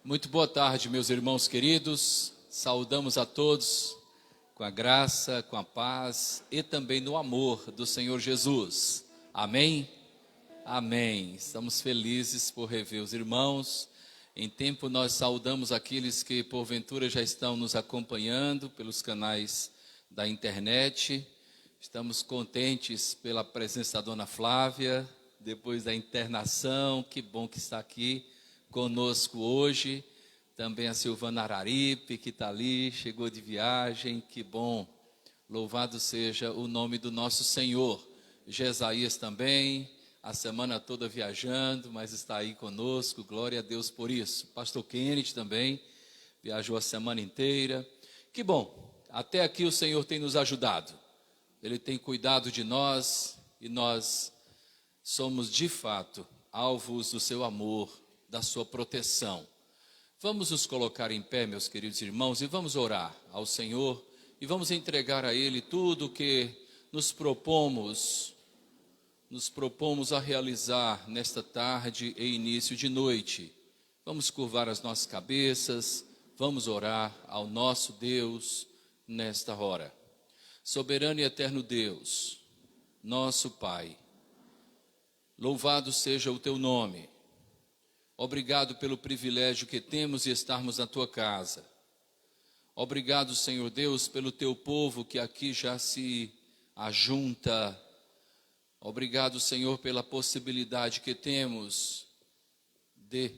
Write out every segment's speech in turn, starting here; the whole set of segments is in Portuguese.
Muito boa tarde, meus irmãos queridos. Saudamos a todos com a graça, com a paz e também no amor do Senhor Jesus. Amém? Amém. Estamos felizes por rever os irmãos. Em tempo nós saudamos aqueles que porventura já estão nos acompanhando pelos canais da internet. Estamos contentes pela presença da dona Flávia, depois da internação. Que bom que está aqui conosco hoje. Também a Silvana Araripe, que está ali, chegou de viagem, que bom. Louvado seja o nome do nosso Senhor. Jesaías também, a semana toda viajando, mas está aí conosco, glória a Deus por isso. Pastor Kenneth também, viajou a semana inteira. Que bom, até aqui o Senhor tem nos ajudado. Ele tem cuidado de nós e nós somos de fato alvos do seu amor, da sua proteção. Vamos nos colocar em pé, meus queridos irmãos, e vamos orar ao Senhor e vamos entregar a Ele tudo o que nos propomos a realizar nesta tarde e início de noite. Vamos curvar as nossas cabeças, vamos orar ao nosso Deus nesta hora. Soberano e eterno Deus, nosso Pai, louvado seja o Teu nome. Obrigado pelo privilégio que temos de estarmos na Tua casa. Obrigado, Senhor Deus, pelo Teu povo que aqui já se ajunta. Obrigado, Senhor, pela possibilidade que temos de,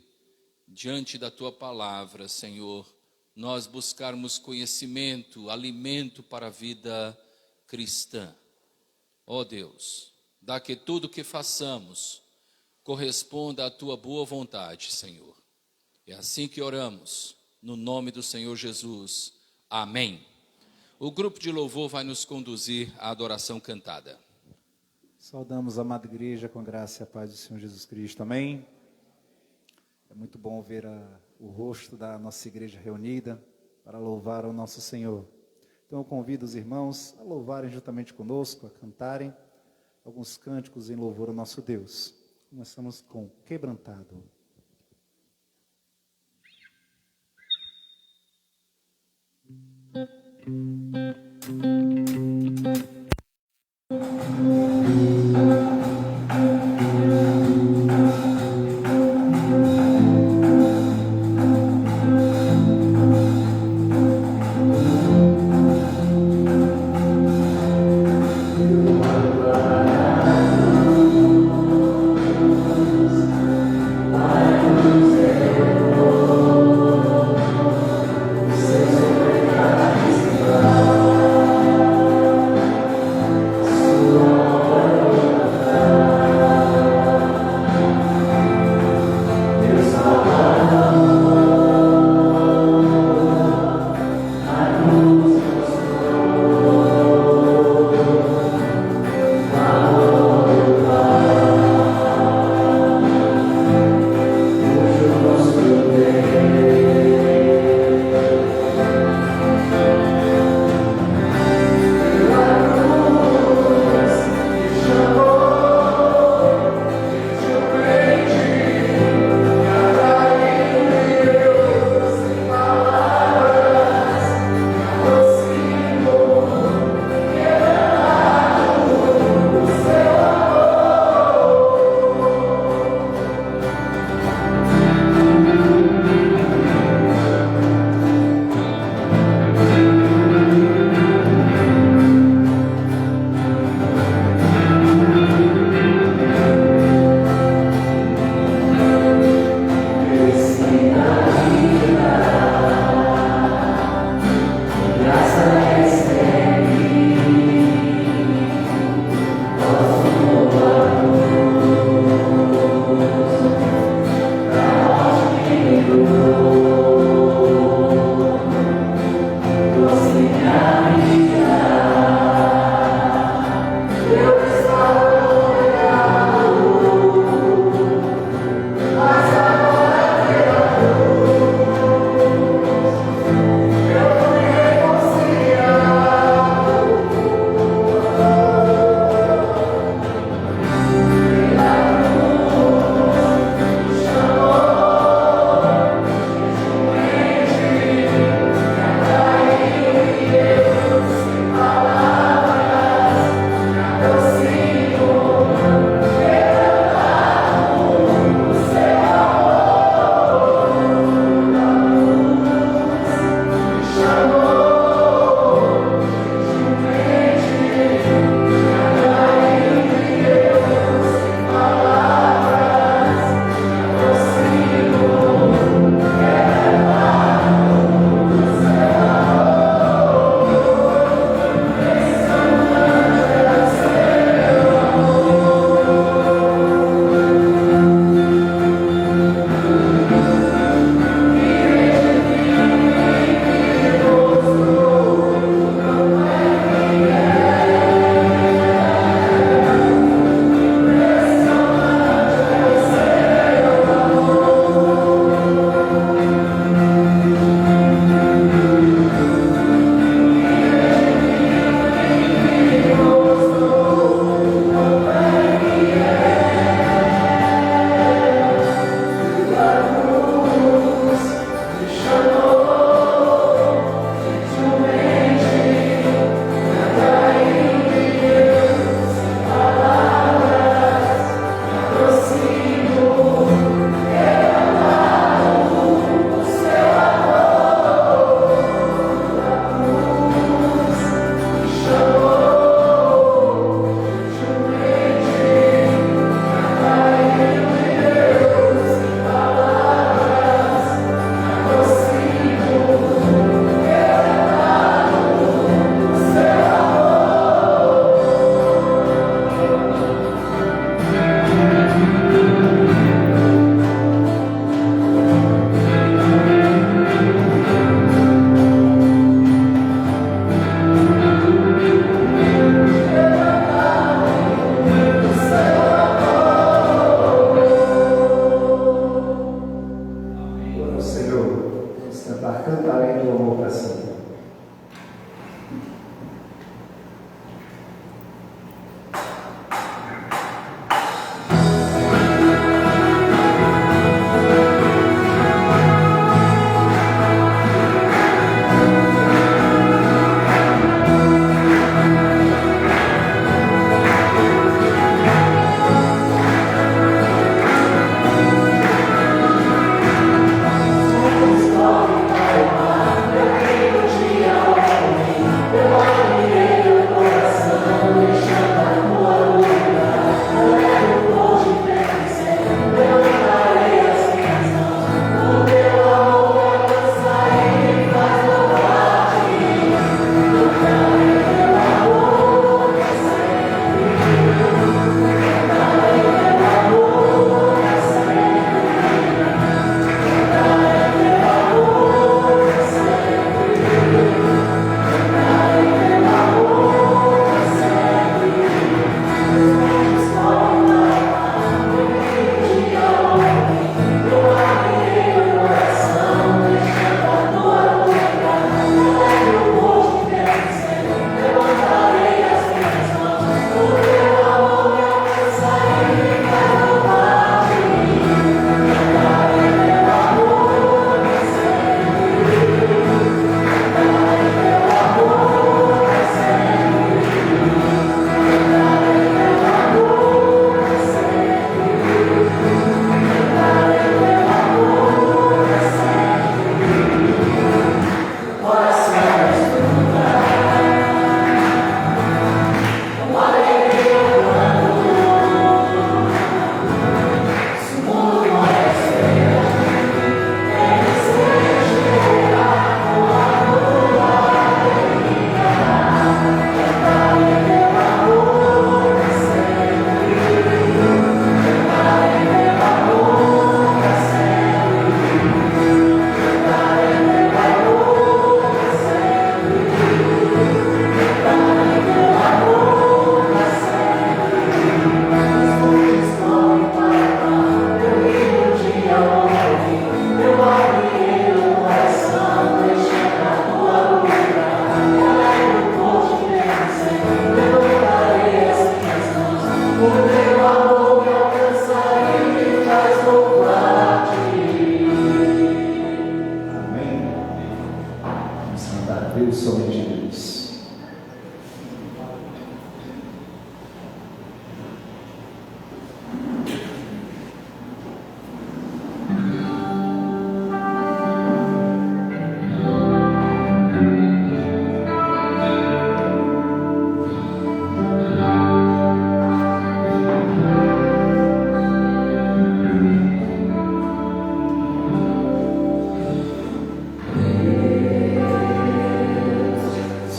diante da Tua palavra, Senhor, nós buscarmos conhecimento, alimento para a vida cristã. Ó Deus, dá que tudo que façamos corresponda à Tua boa vontade, Senhor. É assim que oramos, no nome do Senhor Jesus. Amém. O grupo de louvor vai nos conduzir à adoração cantada. Saudamos a amada igreja com a graça e a paz do Senhor Jesus Cristo. Amém. É muito bom ver o rosto da nossa igreja reunida para louvar ao nosso Senhor. Então eu convido os irmãos a louvarem juntamente conosco, a cantarem alguns cânticos em louvor ao nosso Deus. Começamos com Quebrantado. Senhor, cantarei teu amor para sempre.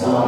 So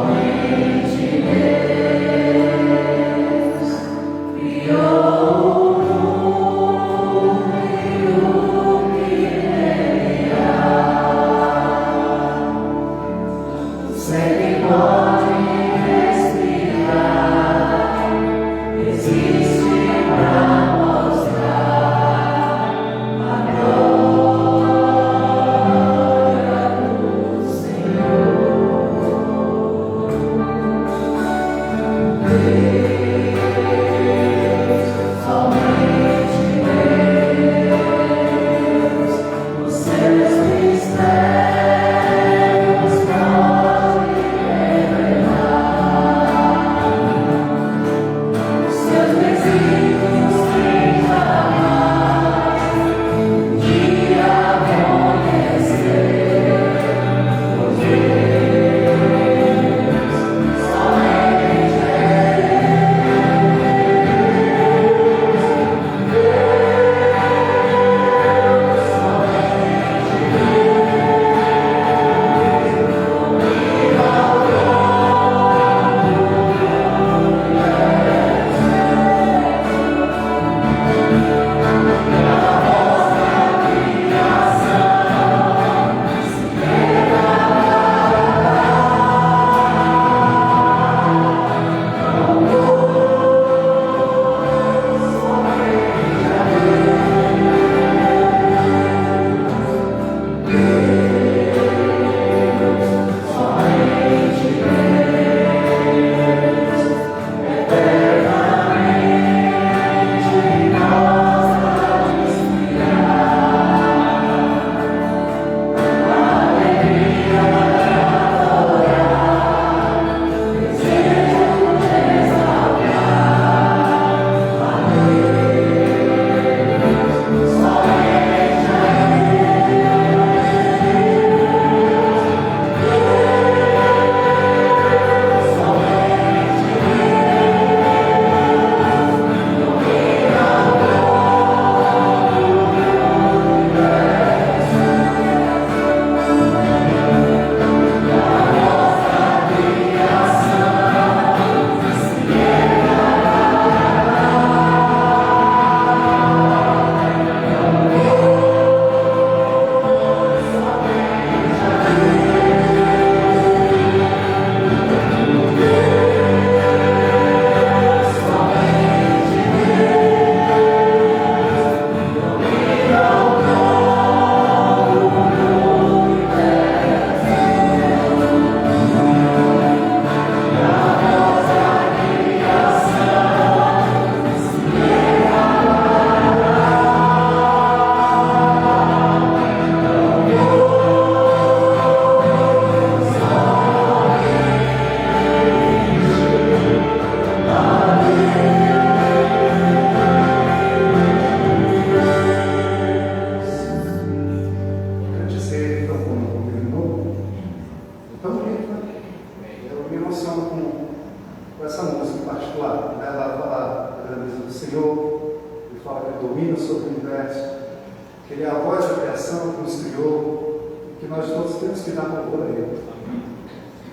que Ele é a voz da criação que nos criou, e que nós todos temos que dar louvor a Ele.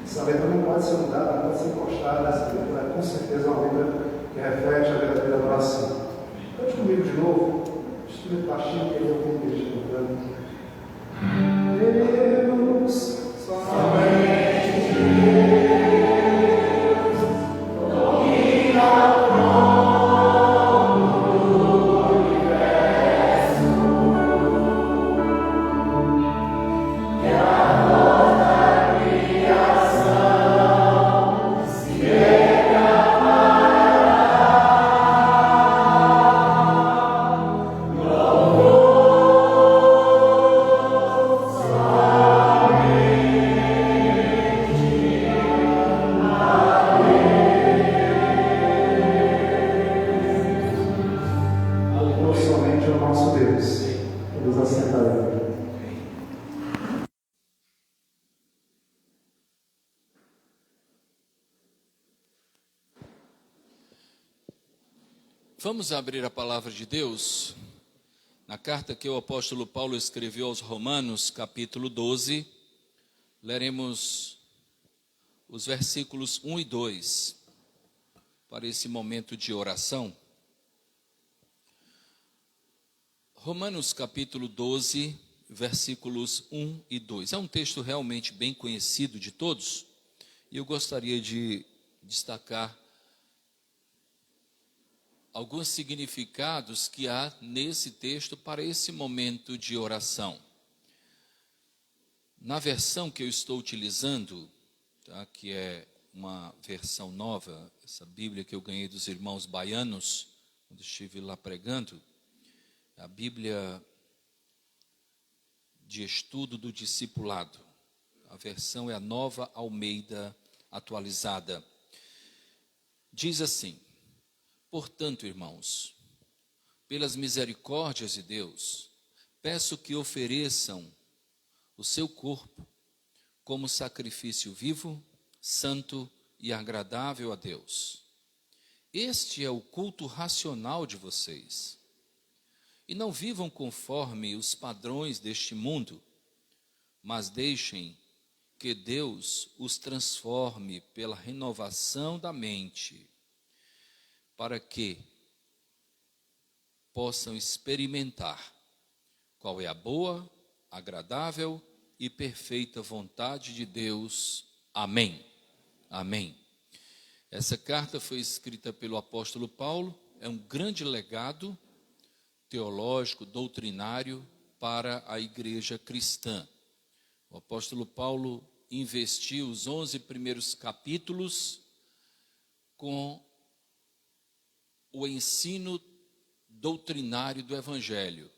Essa letra não pode ser mudada, não pode ser encostada. Essa letra é com certeza uma letra que reflete a verdadeira adoração. Cante comigo de novo, estude baixinho, que eu vou me cantando. Deus, somente Deus, domina o trono do universo, e a voz da criação se reclamará. Somente o nosso Deus. Vamos assentar aí. Vamos abrir a palavra de Deus na carta que o apóstolo Paulo escreveu aos Romanos, capítulo 12. Leremos os versículos 1 e 2 para esse momento de oração. Romanos capítulo 12, versículos 1 e 2. É um texto realmente bem conhecido de todos, e eu gostaria de destacar alguns significados que há nesse texto para esse momento de oração. Na versão que eu estou utilizando, tá, que é uma versão nova, essa Bíblia que eu ganhei dos irmãos baianos, quando estive lá pregando, a Bíblia de estudo do discipulado. A versão é a Nova Almeida atualizada. Diz assim: portanto, irmãos, pelas misericórdias de Deus, peço que ofereçam o seu corpo como sacrifício vivo, santo e agradável a Deus. Este é o culto racional de vocês. E não vivam conforme os padrões deste mundo, mas deixem que Deus os transforme pela renovação da mente, para que possam experimentar qual é a boa, agradável e perfeita vontade de Deus. Amém. Amém. Essa carta foi escrita pelo apóstolo Paulo, é um grande legado teológico, doutrinário para a igreja cristã. O apóstolo Paulo investiu os 11 primeiros capítulos com o ensino doutrinário do Evangelho.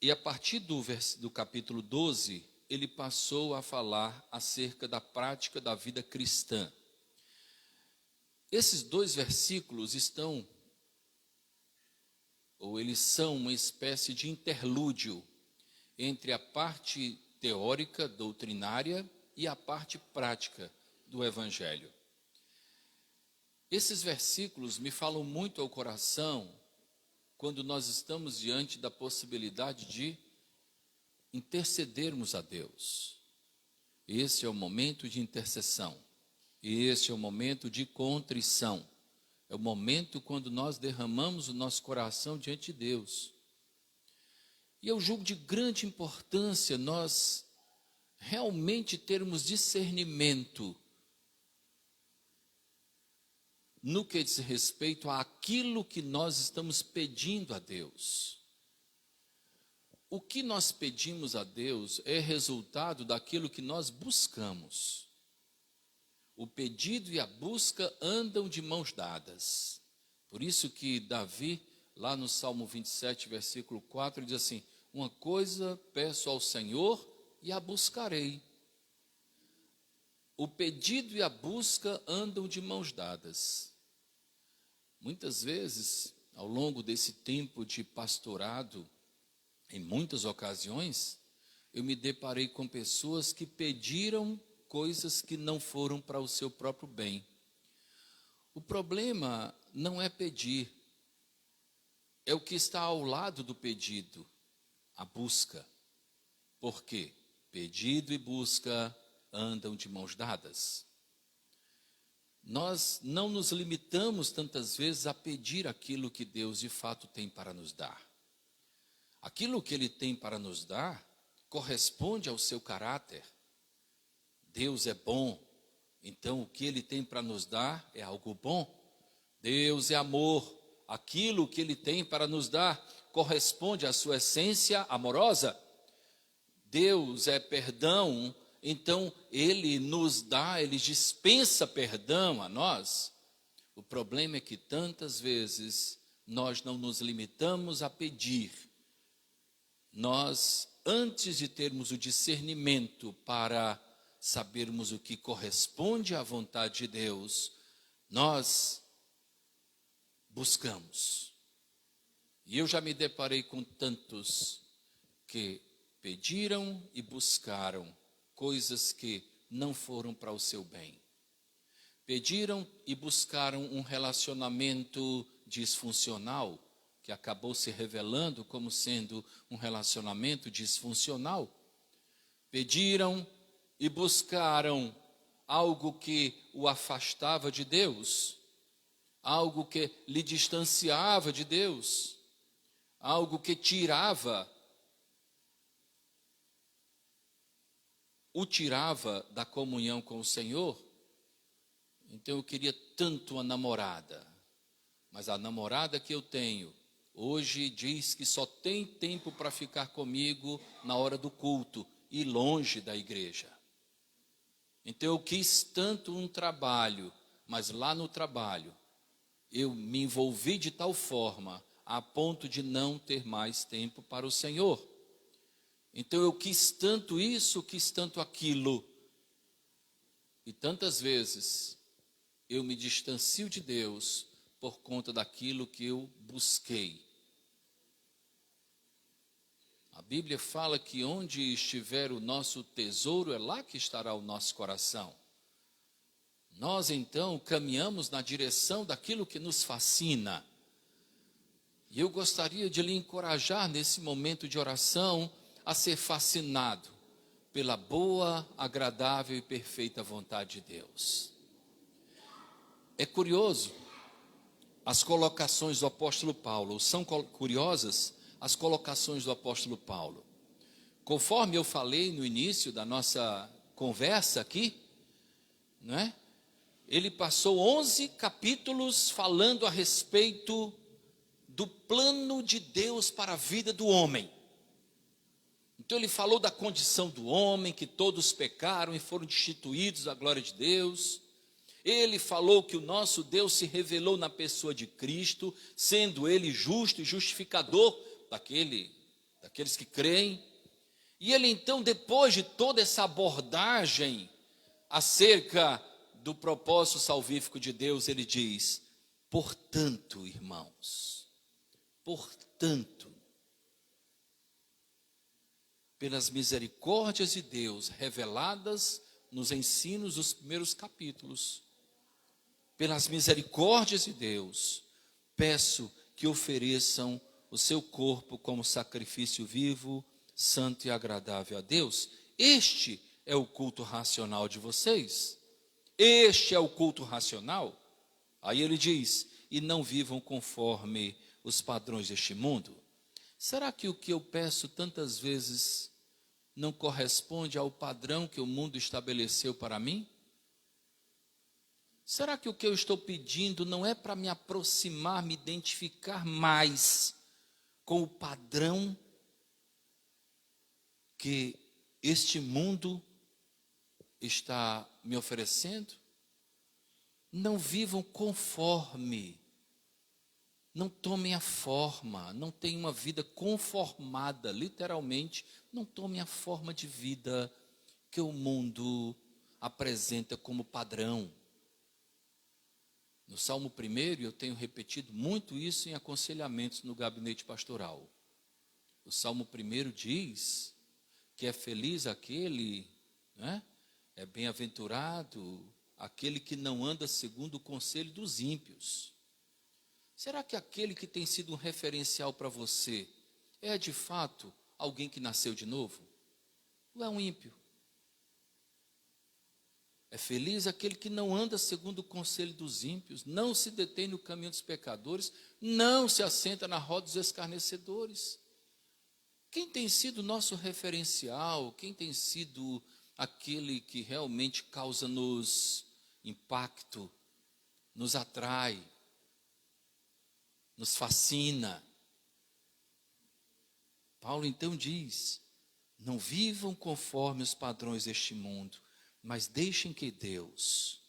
E a partir do capítulo 12, ele passou a falar acerca da prática da vida cristã. Esses dois versículos eles são uma espécie de interlúdio entre a parte teórica, doutrinária, e a parte prática do Evangelho. Esses versículos me falam muito ao coração quando nós estamos diante da possibilidade de intercedermos a Deus. Esse é o momento de intercessão. Esse é o momento de contrição. É o momento quando nós derramamos o nosso coração diante de Deus. E eu julgo de grande importância nós realmente termos discernimento no que diz respeito àquilo que nós estamos pedindo a Deus. O que nós pedimos a Deus é resultado daquilo que nós buscamos. O pedido e a busca andam de mãos dadas. Por isso que Davi, lá no Salmo 27, versículo 4, diz assim: uma coisa peço ao Senhor e a buscarei. O pedido e a busca andam de mãos dadas. Muitas vezes, ao longo desse tempo de pastorado, em muitas ocasiões, eu me deparei com pessoas que pediram coisas que não foram para o seu próprio bem. O problema não é pedir, é o que está ao lado do pedido. a busca. Por quê? Pedido e busca andam de mãos dadas. Nós não nos limitamos tantas vezes a pedir aquilo que Deus de fato tem para nos dar. Aquilo que Ele tem para nos dar corresponde ao seu caráter. Deus é bom, então o que Ele tem para nos dar é algo bom. Deus é amor, aquilo que Ele tem para nos dar corresponde à sua essência amorosa. Deus é perdão, então Ele nos dá, Ele dispensa perdão a nós. O problema é que tantas vezes nós não nos limitamos a pedir. Nós, antes de termos o discernimento para sabermos o que corresponde à vontade de Deus, nós buscamos. E eu já me deparei com tantos que pediram e buscaram coisas que não foram para o seu bem. Pediram e buscaram um relacionamento disfuncional, que acabou se revelando como sendo um relacionamento disfuncional. Pediram e buscaram algo que o afastava de Deus, algo que lhe distanciava de Deus, algo que o tirava da comunhão com o Senhor. Então eu queria tanto uma namorada, mas a namorada que eu tenho hoje diz que só tem tempo para ficar comigo na hora do culto e longe da igreja. Então eu quis tanto um trabalho, mas lá no trabalho eu me envolvi de tal forma a ponto de não ter mais tempo para o Senhor. Então eu quis tanto isso, quis tanto aquilo. E tantas vezes eu me distancio de Deus por conta daquilo que eu busquei. A Bíblia fala que onde estiver o nosso tesouro, é lá que estará o nosso coração. Nós então caminhamos na direção daquilo que nos fascina. E eu gostaria de lhe encorajar nesse momento de oração a ser fascinado pela boa, agradável e perfeita vontade de Deus. É curioso as colocações do apóstolo Paulo, são curiosas as colocações do apóstolo Paulo. Conforme eu falei no início da nossa conversa aqui, não é? Ele passou 11 capítulos falando a respeito do plano de Deus para a vida do homem. Então ele falou da condição do homem, que todos pecaram e foram destituídos da glória de Deus. Ele falou que o nosso Deus se revelou na pessoa de Cristo, sendo Ele justo e justificador daqueles que creem. E ele então, depois de toda essa abordagem acerca do propósito salvífico de Deus, ele diz: portanto, irmãos, portanto, pelas misericórdias de Deus reveladas nos ensinos dos primeiros capítulos, pelas misericórdias de Deus, peço que ofereçam o seu corpo como sacrifício vivo, santo e agradável a Deus. Este é o culto racional de vocês. Este é o culto racional. Aí ele diz: e não vivam conforme os padrões deste mundo. Será que o que eu peço tantas vezes não corresponde ao padrão que o mundo estabeleceu para mim? Será que o que eu estou pedindo não é para me aproximar, me identificar mais com o padrão que este mundo está me oferecendo? Não vivam conforme, não tomem a forma, não tenham uma vida conformada, literalmente, não tomem a forma de vida que o mundo apresenta como padrão. No Salmo 1, eu tenho repetido muito isso em aconselhamentos no gabinete pastoral. O Salmo 1 diz que é feliz aquele, né? É bem-aventurado aquele que não anda segundo o conselho dos ímpios. Será que aquele que tem sido um referencial para você é de fato alguém que nasceu de novo? Ou é um ímpio? É feliz aquele que não anda segundo o conselho dos ímpios, não se detém no caminho dos pecadores, não se assenta na roda dos escarnecedores. Quem tem sido o nosso referencial? Quem tem sido aquele que realmente causa-nos impacto, nos atrai, nos fascina? Paulo então diz: não vivam conforme os padrões deste mundo, mas deixem que Deus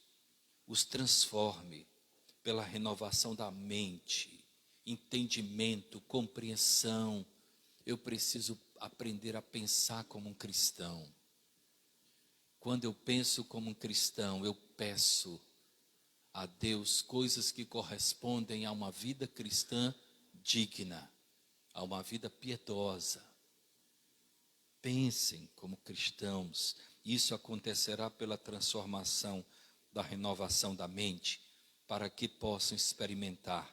os transforme pela renovação da mente, entendimento, compreensão. Eu preciso aprender a pensar como um cristão. Quando eu penso como um cristão, eu peço a Deus coisas que correspondem a uma vida cristã digna, a uma vida piedosa. Pensem como cristãos. Isso acontecerá pela transformação da renovação da mente, para que possam experimentar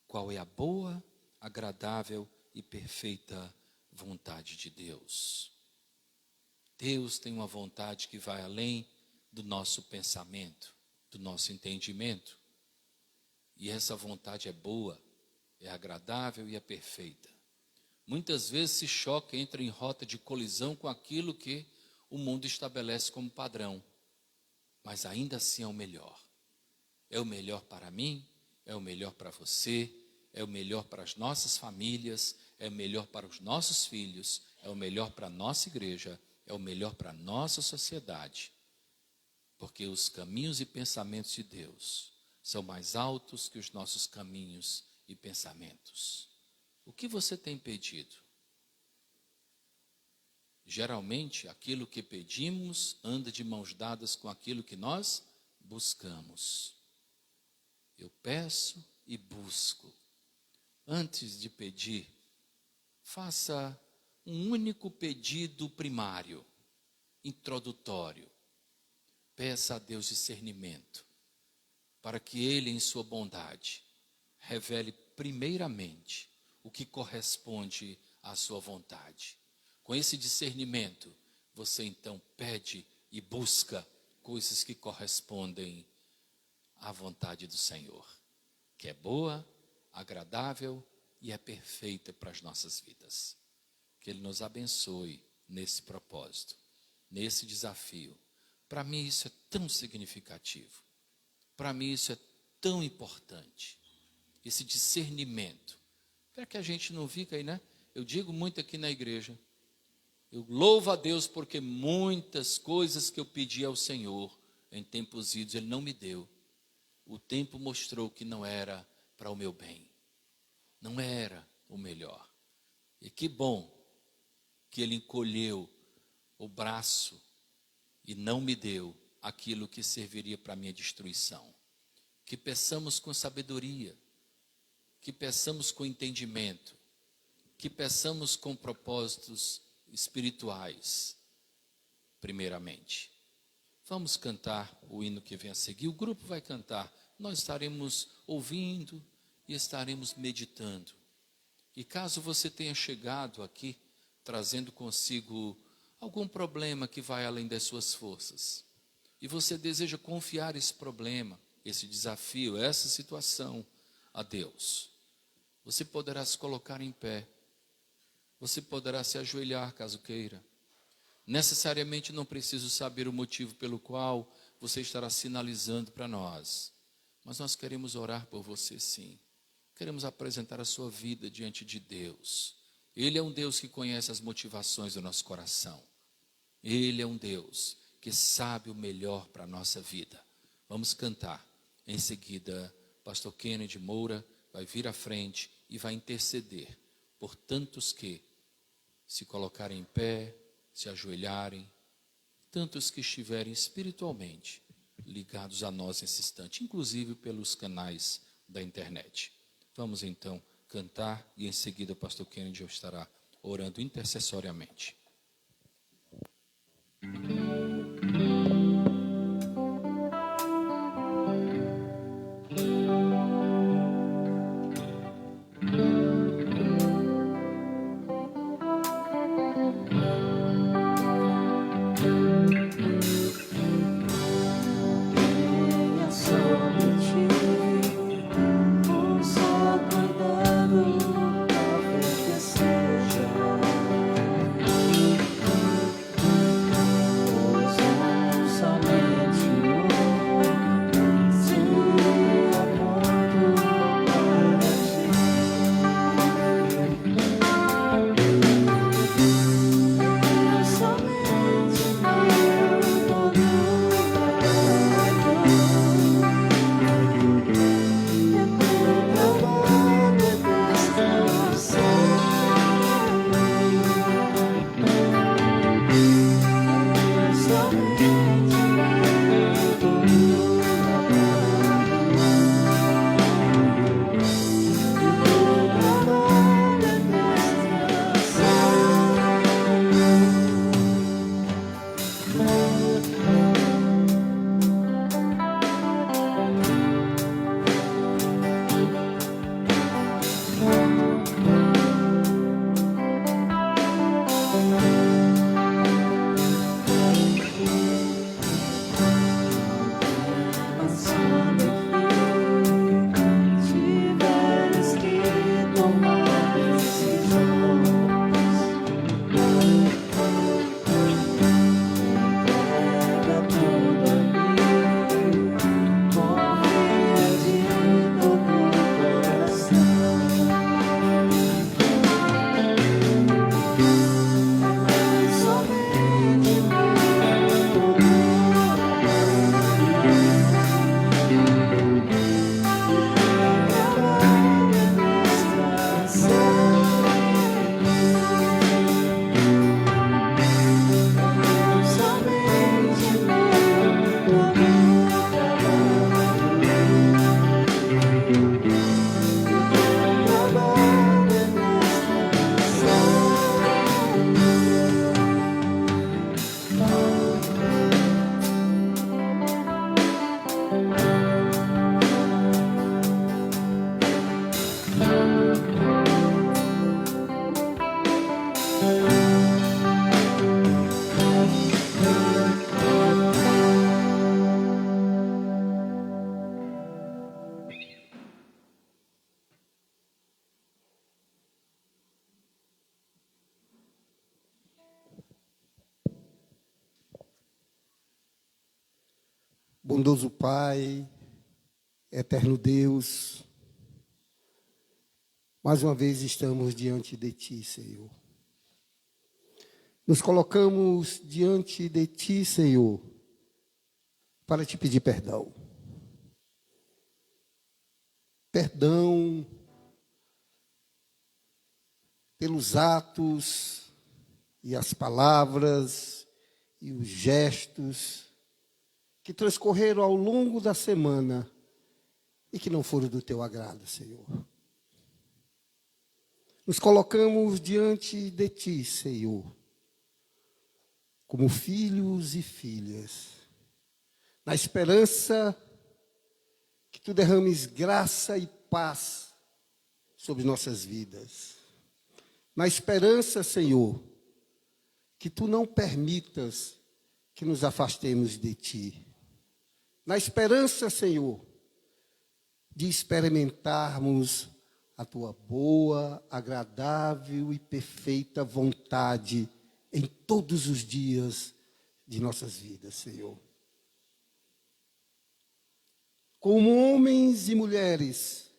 qual é a boa, agradável e perfeita vontade de Deus. Deus tem uma vontade que vai além do nosso pensamento, do nosso entendimento. E essa vontade é boa, é agradável e é perfeita. Muitas vezes se choca, entra em rota de colisão com aquilo que o mundo estabelece como padrão. Mas ainda assim é o melhor. É o melhor para mim, é o melhor para você, é o melhor para as nossas famílias, é o melhor para os nossos filhos, é o melhor para a nossa igreja, é o melhor para a nossa sociedade. Porque os caminhos e pensamentos de Deus são mais altos que os nossos caminhos e pensamentos. O que você tem pedido? Geralmente, aquilo que pedimos anda de mãos dadas com aquilo que nós buscamos. Eu peço e busco. Antes de pedir, faça um único pedido primário, introdutório. Peça a Deus discernimento, para que Ele, em sua bondade, revele primeiramente o que corresponde à sua vontade. Com esse discernimento, você então pede e busca coisas que correspondem à vontade do Senhor, que é boa, agradável e é perfeita para as nossas vidas. Que Ele nos abençoe nesse propósito, nesse desafio. Para mim isso é tão significativo. Para mim isso é tão importante. Esse discernimento. Para que a gente não fique aí, né? Eu digo muito aqui na igreja. Eu louvo a Deus porque muitas coisas que eu pedi ao Senhor em tempos idos, Ele não me deu. O tempo mostrou que não era para o meu bem. Não era o melhor. E que bom que Ele encolheu o braço e não me deu aquilo que serviria para a minha destruição. Que peçamos com sabedoria, que peçamos com entendimento, que peçamos com propósitos espirituais, primeiramente. Vamos cantar o hino que vem a seguir. O grupo vai cantar. Nós estaremos ouvindo e estaremos meditando. E caso você tenha chegado aqui trazendo consigo algum problema que vai além das suas forças, e você deseja confiar esse problema, esse desafio, essa situação a Deus, você poderá se colocar em pé, você poderá se ajoelhar caso queira. Necessariamente não preciso saber o motivo pelo qual você estará sinalizando para nós, mas nós queremos orar por você sim. Queremos apresentar a sua vida diante de Deus. Ele é um Deus que conhece as motivações do nosso coração. Ele é um Deus que sabe o melhor para a nossa vida. Vamos cantar. Em seguida, pastor Kennedy Moura vai vir à frente e vai interceder por tantos que se colocarem em pé, se ajoelharem, tantos que estiverem espiritualmente ligados a nós nesse instante, inclusive pelos canais da internet. Vamos então cantar e em seguida o pastor Kennedy estará orando intercessoriamente. Bondoso Pai, eterno Deus, mais uma vez estamos diante de Ti, Senhor. Nos colocamos diante de Ti, Senhor, para Te pedir perdão. Perdão pelos atos e as palavras e os gestos que transcorreram ao longo da semana e que não foram do Teu agrado, Senhor. Nos colocamos diante de Ti, Senhor, como filhos e filhas, na esperança que Tu derrames graça e paz sobre nossas vidas. Na esperança, Senhor, que Tu não permitas que nos afastemos de Ti. Na esperança, Senhor, de experimentarmos a Tua boa, agradável e perfeita vontade em todos os dias de nossas vidas, Senhor. Como homens e mulheres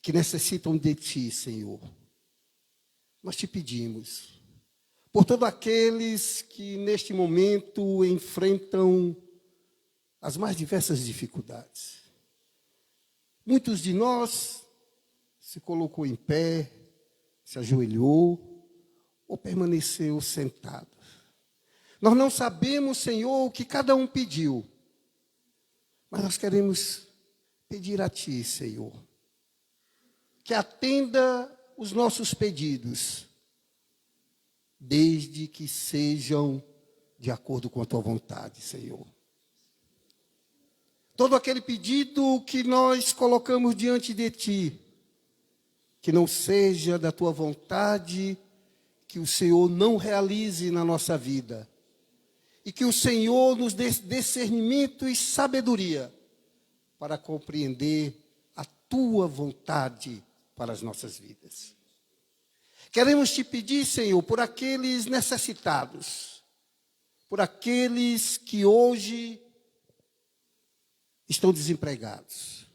que necessitam de Ti, Senhor, nós Te pedimos, por todos aqueles que neste momento enfrentam as mais diversas dificuldades. Muitos de nós se colocou em pé, se ajoelhou ou permaneceu sentado. Nós não sabemos, Senhor, o que cada um pediu, mas nós queremos pedir a Ti, Senhor, que atenda os nossos pedidos, desde que sejam de acordo com a Tua vontade, Senhor. Todo aquele pedido que nós colocamos diante de Ti, que não seja da Tua vontade, que o Senhor não realize na nossa vida. E que o Senhor nos dê discernimento e sabedoria para compreender a Tua vontade para as nossas vidas. Queremos Te pedir, Senhor, por aqueles necessitados, por aqueles que hoje estão desempregados.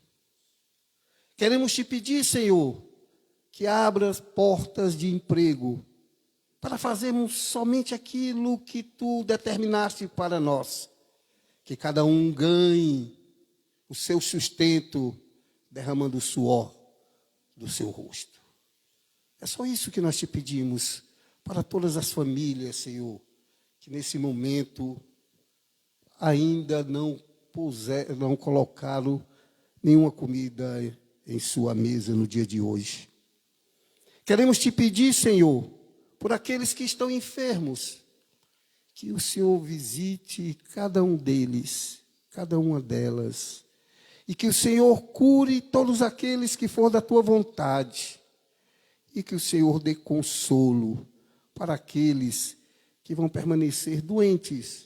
Queremos Te pedir, Senhor, que abra as portas de emprego para fazermos somente aquilo que Tu determinaste para nós. Que cada um ganhe o seu sustento derramando o suor do seu rosto. É só isso que nós Te pedimos para todas as famílias, Senhor, que nesse momento ainda não colocaram nenhuma comida em sua mesa no dia de hoje. Queremos Te pedir, Senhor, por aqueles que estão enfermos, que o Senhor visite cada um deles, cada uma delas, e que o Senhor cure todos aqueles que for da Tua vontade, e que o Senhor dê consolo para aqueles que vão permanecer doentes,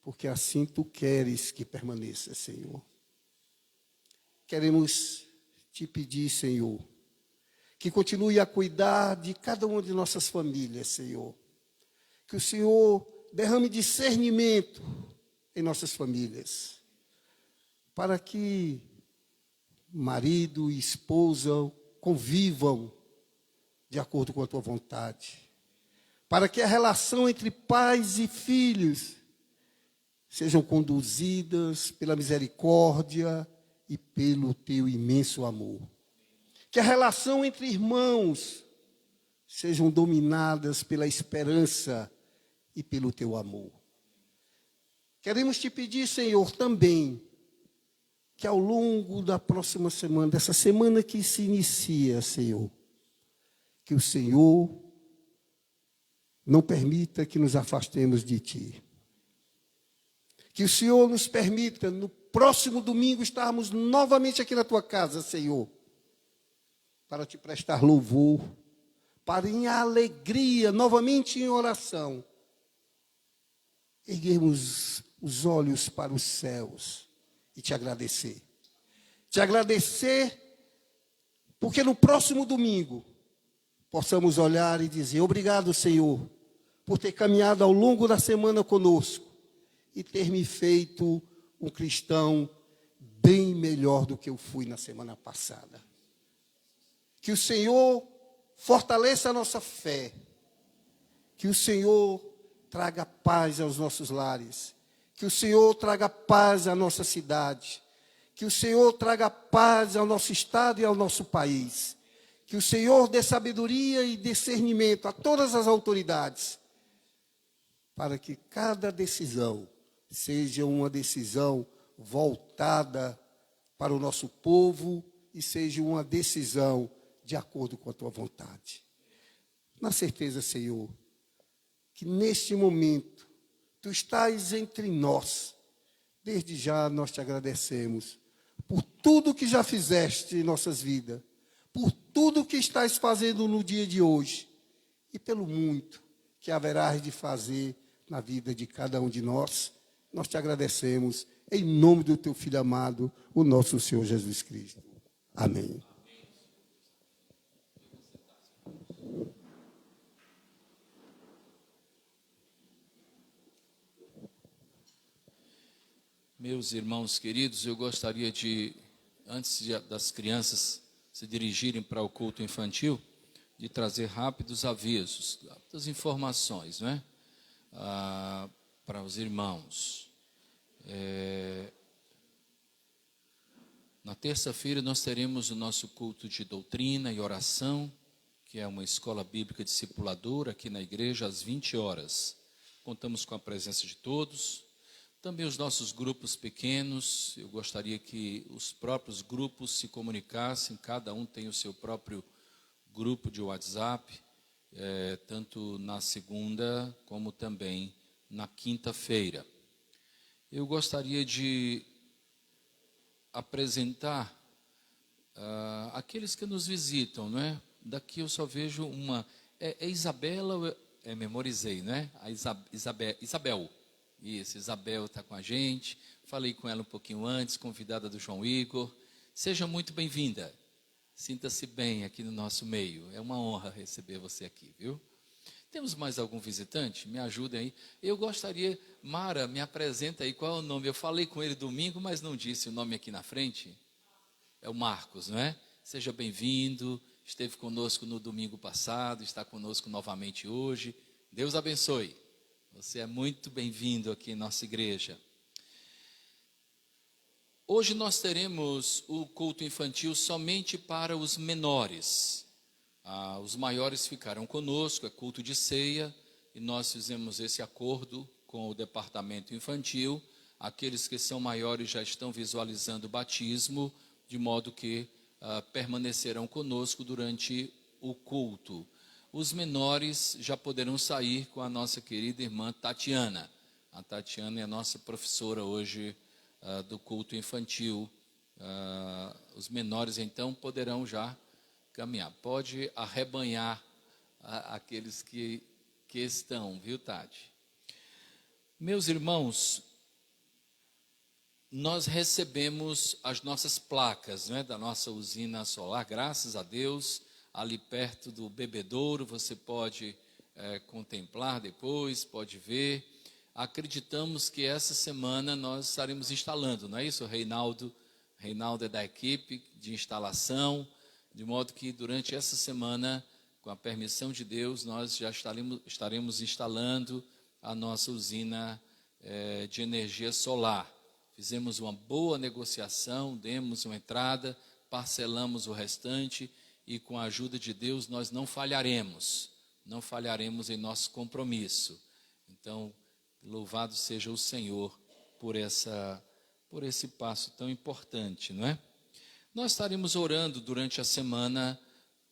porque assim Tu queres que permaneça, Senhor. Queremos Te pedir, Senhor, que continue a cuidar de cada uma de nossas famílias, Senhor. Que o Senhor derrame discernimento em nossas famílias, para que marido e esposa convivam de acordo com a Tua vontade, para que a relação entre pais e filhos sejam conduzidas pela misericórdia e pelo Teu imenso amor. Que a relação entre irmãos sejam dominadas pela esperança e pelo Teu amor. Queremos Te pedir, Senhor, também, que ao longo da próxima semana, dessa semana que se inicia, Senhor, que o Senhor não permita que nos afastemos de Ti. Que o Senhor nos permita, no próximo domingo, estarmos novamente aqui na Tua casa, Senhor, para Te prestar louvor, para em alegria, novamente em oração, erguermos os olhos para os céus e Te agradecer. Te agradecer porque no próximo domingo possamos olhar e dizer: obrigado, Senhor, por ter caminhado ao longo da semana conosco e ter me feito um cristão bem melhor do que eu fui na semana passada. Que o Senhor fortaleça a nossa fé. Que o Senhor traga paz aos nossos lares. Que o Senhor traga paz à nossa cidade. Que o Senhor traga paz ao nosso estado e ao nosso país. Que o Senhor dê sabedoria e discernimento a todas as autoridades, para que cada decisão seja uma decisão voltada para o nosso povo e seja uma decisão de acordo com a tua vontade. Na certeza, Senhor, que neste momento tu estás entre nós. Desde já nós te agradecemos por tudo que já fizeste em nossas vidas, por tudo que estás fazendo no dia de hoje e pelo muito que haverás de fazer na vida de cada um de nós. Nós te agradecemos em nome do teu Filho amado, o nosso Senhor Jesus Cristo. Amém. Meus irmãos queridos, eu gostaria de, das crianças se dirigirem para o culto infantil, de trazer rápidos avisos, rápidas informações, não é? Para os irmãos. Na terça-feira nós teremos o nosso culto de doutrina e oração, que é uma escola bíblica discipuladora aqui na igreja, às 20 horas. Contamos com a presença de todos. Também os nossos grupos pequenos, eu gostaria que os próprios grupos se comunicassem, cada um tem o seu próprio grupo de WhatsApp, tanto na segunda como também na quinta-feira. Eu gostaria de apresentar aqueles que nos visitam, não é? Daqui eu só vejo uma, Isabela, memorizei, não é? A Isabel. Isso, Isabel está com a gente, falei com ela um pouquinho antes, convidada do João Igor. Seja muito bem-vinda, sinta-se bem aqui no nosso meio, é uma honra receber você aqui, viu? Temos mais algum visitante? Me ajudem aí. Eu gostaria, Mara, me apresenta aí, qual é o nome? Eu falei com ele domingo, mas não disse o nome aqui na frente. É o Marcos, não é? Seja bem-vindo, esteve conosco no domingo passado, está conosco novamente hoje. Deus abençoe. Você é muito bem-vindo aqui em nossa igreja. Hoje nós teremos o culto infantil somente para os menores. Os maiores ficarão conosco, é culto de ceia, e nós fizemos esse acordo com o departamento infantil. Aqueles que são maiores já estão visualizando o batismo, de modo que permanecerão conosco durante o culto. Os menores já poderão sair com a nossa querida irmã Tatiana. A Tatiana é a nossa professora hoje do culto infantil. Os menores, então, poderão já caminhar. Pode arrebanhar aqueles que estão, viu, Tati? Meus irmãos, nós recebemos as nossas placas, né, da nossa usina solar, graças a Deus. Ali perto do bebedouro, você pode contemplar depois, pode ver. Acreditamos que essa semana nós estaremos instalando, não é isso, Reinaldo? Reinaldo é da equipe de instalação, de modo que durante essa semana, com a permissão de Deus, nós já estaremos instalando a nossa usina de energia solar. Fizemos uma boa negociação, demos uma entrada, parcelamos o restante, e com a ajuda de Deus nós não falharemos em nosso compromisso. Então, louvado seja o Senhor por esse passo tão importante, não é? Nós estaremos orando durante a semana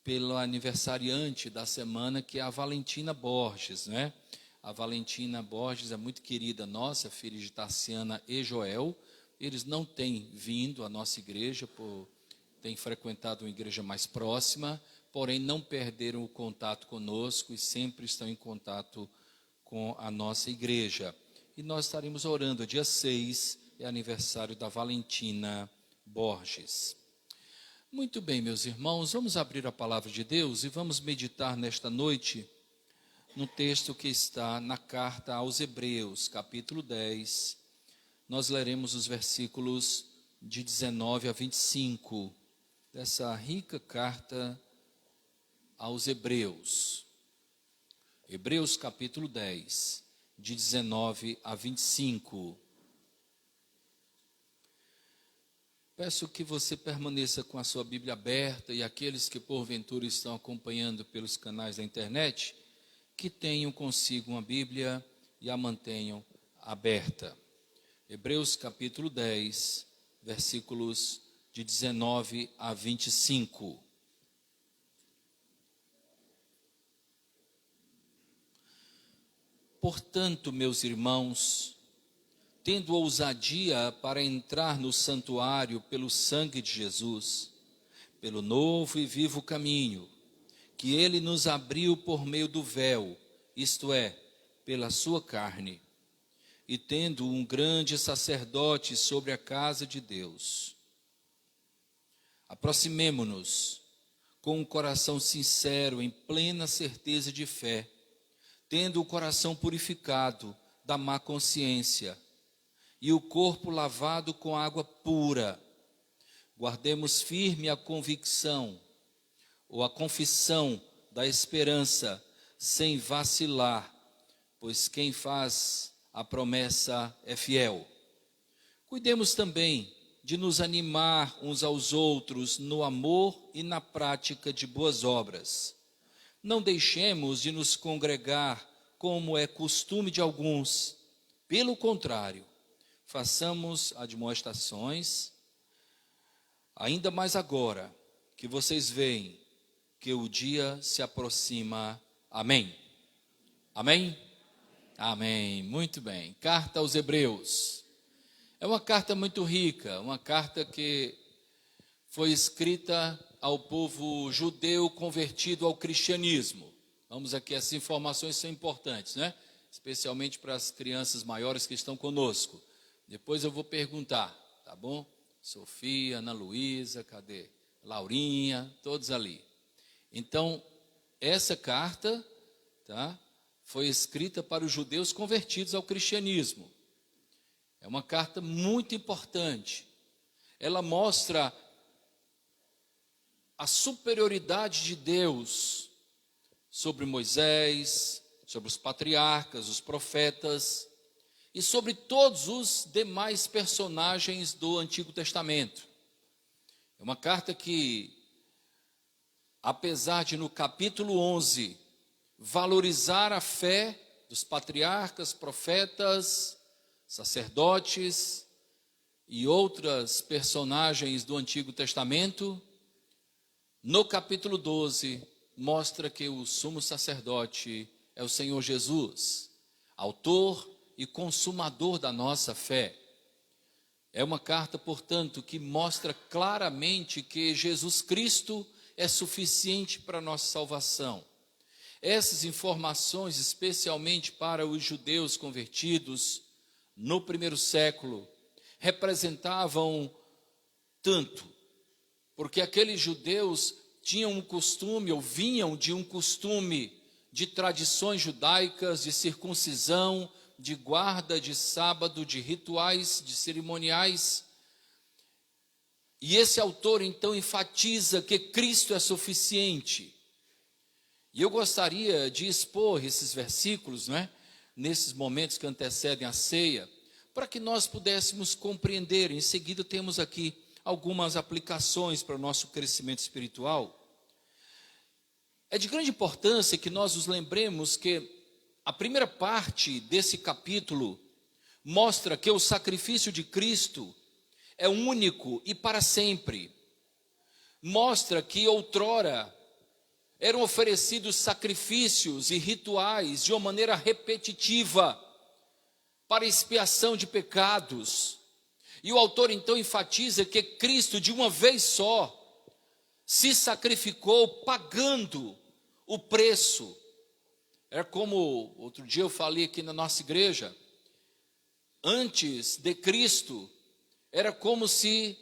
pelo aniversariante da semana, que é a Valentina Borges, não é? A Valentina Borges é muito querida nossa, filha de Tarciana e Joel. Eles não têm vindo à nossa igreja têm frequentado uma igreja mais próxima, porém não perderam o contato conosco e sempre estão em contato com a nossa igreja. E nós estaremos orando, dia 6, é aniversário da Valentina Borges. Muito bem, meus irmãos, vamos abrir a palavra de Deus e vamos meditar nesta noite no texto que está na carta aos Hebreus, capítulo 10. nós leremos os versículos de 19 a 25 dessa rica carta aos Hebreus. Hebreus capítulo 10, de 19 a 25. Peço que você permaneça com a sua Bíblia aberta, e aqueles que porventura estão acompanhando pelos canais da internet, que tenham consigo uma Bíblia e a mantenham aberta. Hebreus capítulo 10, versículos de 19 a 25. Portanto, meus irmãos, tendo ousadia para entrar no santuário pelo sangue de Jesus, pelo novo e vivo caminho, que ele nos abriu por meio do véu, isto é, pela sua carne, e tendo um grande sacerdote sobre a casa de Deus, aproximemo-nos com um coração sincero, em plena certeza de fé, tendo o coração purificado da má consciência e o corpo lavado com água pura. Guardemos firme a convicção ou a confissão da esperança, sem vacilar, pois quem faz a promessa é fiel. Cuidemos também de nos animar uns aos outros no amor e na prática de boas obras. Não deixemos de nos congregar, como é costume de alguns. Pelo contrário, façamos admoestações, ainda mais agora que vocês veem que o dia se aproxima. Amém? Amém? Amém. Muito bem. Carta aos Hebreus. É uma carta muito rica, uma carta que foi escrita ao povo judeu convertido ao cristianismo. Vamos aqui, essas informações são importantes, né? Especialmente para as crianças maiores que estão conosco. Depois eu vou perguntar, tá bom? Sofia, Ana Luísa, cadê? Laurinha, todos ali. Então, essa carta, tá, foi escrita para os judeus convertidos ao cristianismo. É uma carta muito importante. Ela mostra a superioridade de Deus sobre Moisés, sobre os patriarcas, os profetas e sobre todos os demais personagens do Antigo Testamento. É uma carta que, apesar de no capítulo 11 valorizar a fé dos patriarcas, profetas, sacerdotes e outras personagens do Antigo Testamento, no capítulo 12 mostra que o sumo sacerdote é o Senhor Jesus, autor e consumador da nossa fé. É uma carta, portanto, que mostra claramente que Jesus Cristo é suficiente para a nossa salvação. Essas informações, especialmente para os judeus convertidos no primeiro século, representavam tanto, porque aqueles judeus tinham um costume, ou vinham de um costume de tradições judaicas, de circuncisão, de guarda de sábado, de rituais, de cerimoniais. E esse autor então enfatiza que Cristo é suficiente. E eu gostaria de expor esses versículos, não é? Nesses momentos que antecedem a ceia, para que nós pudéssemos compreender. Em seguida temos aqui algumas aplicações para o nosso crescimento espiritual. É de grande importância que nós nos lembremos que a primeira parte desse capítulo mostra que o sacrifício de Cristo é único e para sempre. Mostra que outrora eram oferecidos sacrifícios e rituais de uma maneira repetitiva para expiação de pecados. E o autor então enfatiza que Cristo, de uma vez só, se sacrificou pagando o preço. É como outro dia eu falei aqui na nossa igreja, antes de Cristo, era como se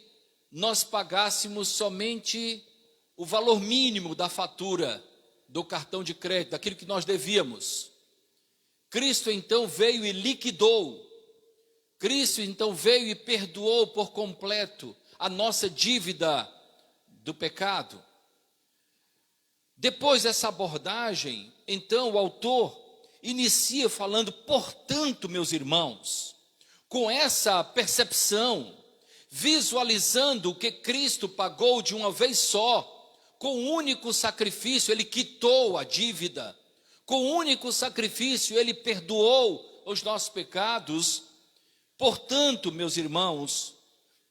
nós pagássemos somente o valor mínimo da fatura do cartão de crédito, daquilo que nós devíamos. Cristo então veio e liquidou. Cristo então veio e perdoou por completo a nossa dívida do pecado. Depois dessa abordagem, então o autor inicia falando: portanto, meus irmãos, com essa percepção, visualizando o que Cristo pagou de uma vez só, com um único sacrifício ele quitou a dívida, com um único sacrifício ele perdoou os nossos pecados. Portanto, meus irmãos,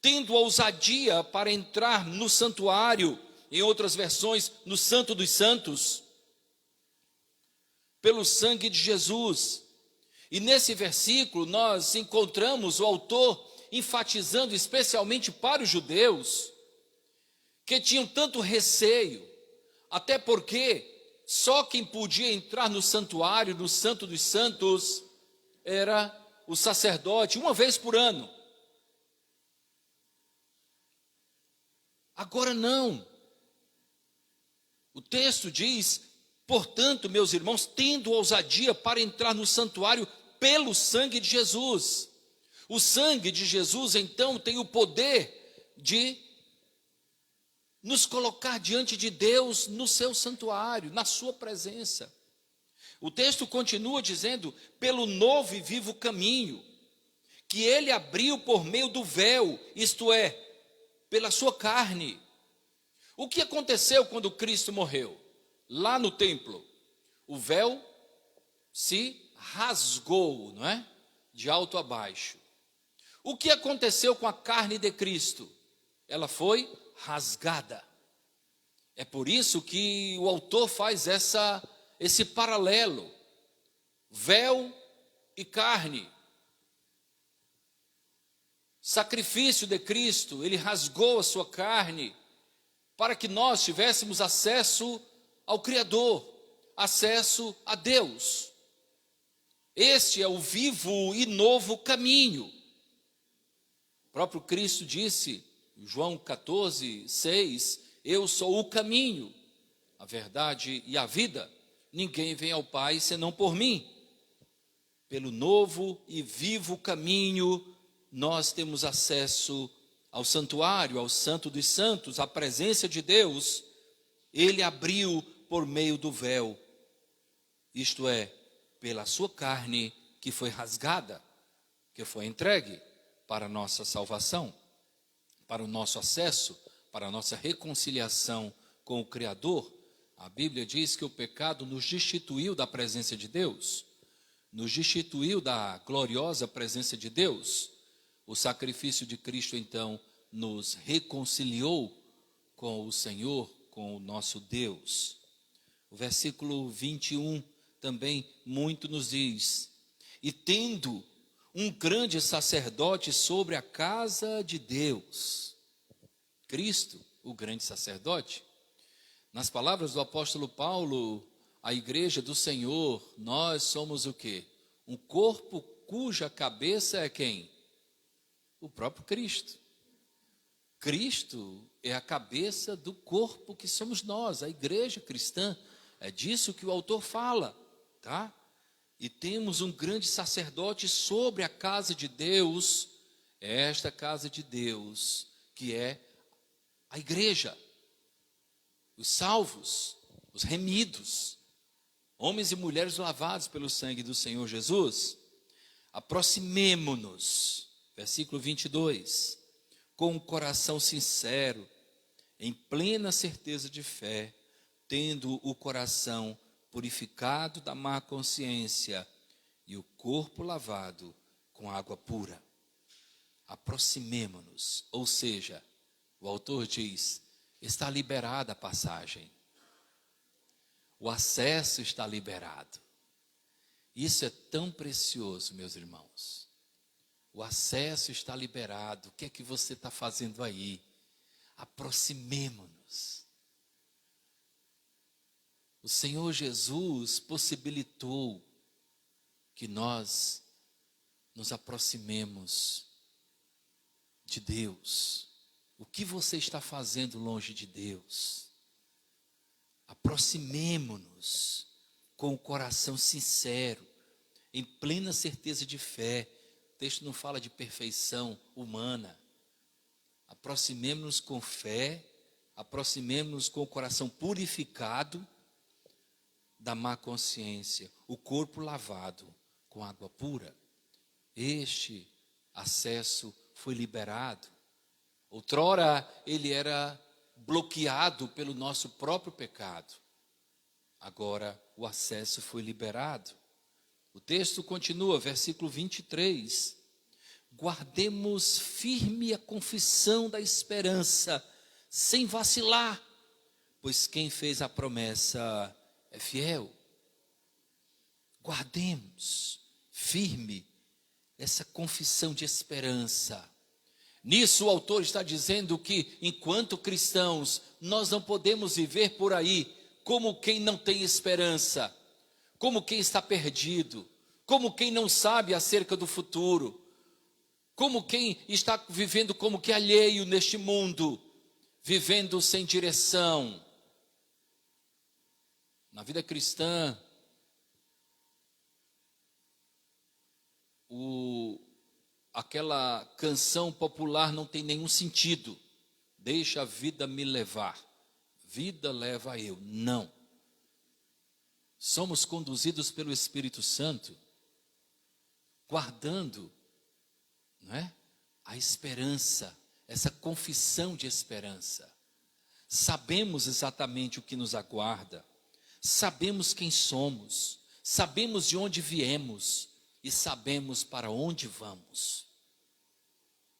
tendo ousadia para entrar no santuário, em outras versões, no Santo dos Santos, pelo sangue de Jesus. E nesse versículo nós encontramos o autor enfatizando especialmente para os judeus, que tinham tanto receio, até porque só quem podia entrar no santuário, no Santo dos Santos, era o sacerdote, uma vez por ano. Agora não. O texto diz: portanto, meus irmãos, tendo ousadia para entrar no santuário pelo sangue de Jesus. O sangue de Jesus, então, tem o poder de nos colocar diante de Deus no seu santuário, na sua presença. O texto continua dizendo: pelo novo e vivo caminho, que ele abriu por meio do véu, isto é, pela sua carne. O que aconteceu quando Cristo morreu? Lá no templo, o véu se rasgou, não é? De alto a baixo. O que aconteceu com a carne de Cristo? Ela foi rasgada. É por isso que o autor faz esse paralelo, véu e carne. Sacrifício de Cristo, ele rasgou a sua carne, para que nós tivéssemos acesso ao Criador, acesso a Deus. Este é o vivo e novo caminho. O próprio Cristo disse, em João 14, 6, eu sou o caminho, a verdade e a vida. Ninguém vem ao Pai senão por mim. Pelo novo e vivo caminho, nós temos acesso ao santuário, ao Santo dos Santos, à presença de Deus. Ele abriu por meio do véu, isto é, pela sua carne que foi rasgada, que foi entregue para a nossa salvação, para o nosso acesso, para a nossa reconciliação com o Criador. A Bíblia diz que o pecado nos destituiu da presença de Deus, nos destituiu da gloriosa presença de Deus. O sacrifício de Cristo, então, nos reconciliou com o Senhor, com o nosso Deus. O versículo 21 também muito nos diz: e tendo um grande sacerdote sobre a casa de Deus. Cristo, o grande sacerdote. Nas palavras do apóstolo Paulo, a igreja do Senhor, nós somos o quê? Um corpo cuja cabeça é quem? O próprio Cristo. Cristo é a cabeça do corpo que somos nós, a igreja cristã. É disso que o autor fala, tá? E temos um grande sacerdote sobre a casa de Deus, esta casa de Deus, que é a igreja, os salvos, os remidos, homens e mulheres lavados pelo sangue do Senhor Jesus. Aproximemo-nos, versículo 22, com um coração sincero, em plena certeza de fé, tendo o coração purificado da má consciência e o corpo lavado com água pura. Aproximemo-nos, ou seja, o autor diz, está liberada a passagem, o acesso está liberado. Isso é tão precioso, meus irmãos. O acesso está liberado. O que é que você está fazendo aí? Aproximemo-nos. O Senhor Jesus possibilitou que nós nos aproximemos de Deus. O que você está fazendo longe de Deus? Aproximemo-nos com o coração sincero, em plena certeza de fé, texto não fala de perfeição humana. Aproximemo-nos com fé, aproximemo-nos com o coração purificado da má consciência, o corpo lavado com água pura. Este acesso foi liberado. Outrora ele era bloqueado pelo nosso próprio pecado. Agora o acesso foi liberado. O texto continua, versículo 23. Guardemos firme a confissão da esperança, sem vacilar, pois quem fez a promessa é fiel. Guardemos firme essa confissão de esperança. Nisso o autor está dizendo que, enquanto cristãos, nós não podemos viver por aí como quem não tem esperança, como quem está perdido, como quem não sabe acerca do futuro, como quem está vivendo como que alheio neste mundo, vivendo sem direção. Na vida cristã, aquela canção popular não tem nenhum sentido. Deixa a vida me levar. Vida leva eu. Não. Somos conduzidos pelo Espírito Santo, guardando, não é? A esperança, essa confissão de esperança. Sabemos exatamente o que nos aguarda. Sabemos quem somos. Sabemos de onde viemos. E sabemos para onde vamos.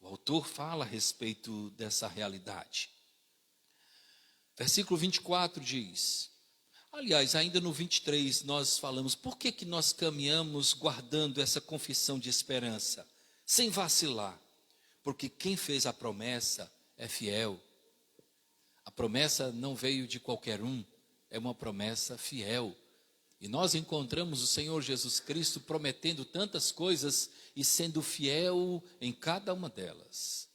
O autor fala a respeito dessa realidade. Versículo 24 diz, aliás, ainda no 23 nós falamos, por que nós caminhamos guardando essa confissão de esperança, sem vacilar? Porque quem fez a promessa é fiel. A promessa não veio de qualquer um, é uma promessa fiel. E nós encontramos o Senhor Jesus Cristo prometendo tantas coisas e sendo fiel em cada uma delas.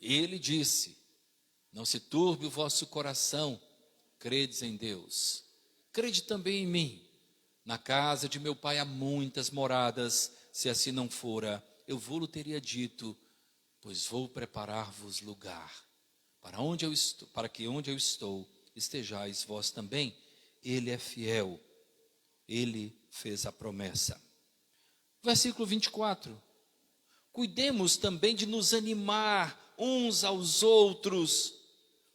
Ele disse, não se turbe o vosso coração, credes em Deus. Crede também em mim. Na casa de meu pai há muitas moradas, se assim não fora, eu vou-lhe teria dito, pois vou preparar-vos lugar, para que onde eu estou, estejais vós também. Ele é fiel. Ele fez a promessa. Versículo 24. Cuidemos também de nos animar uns aos outros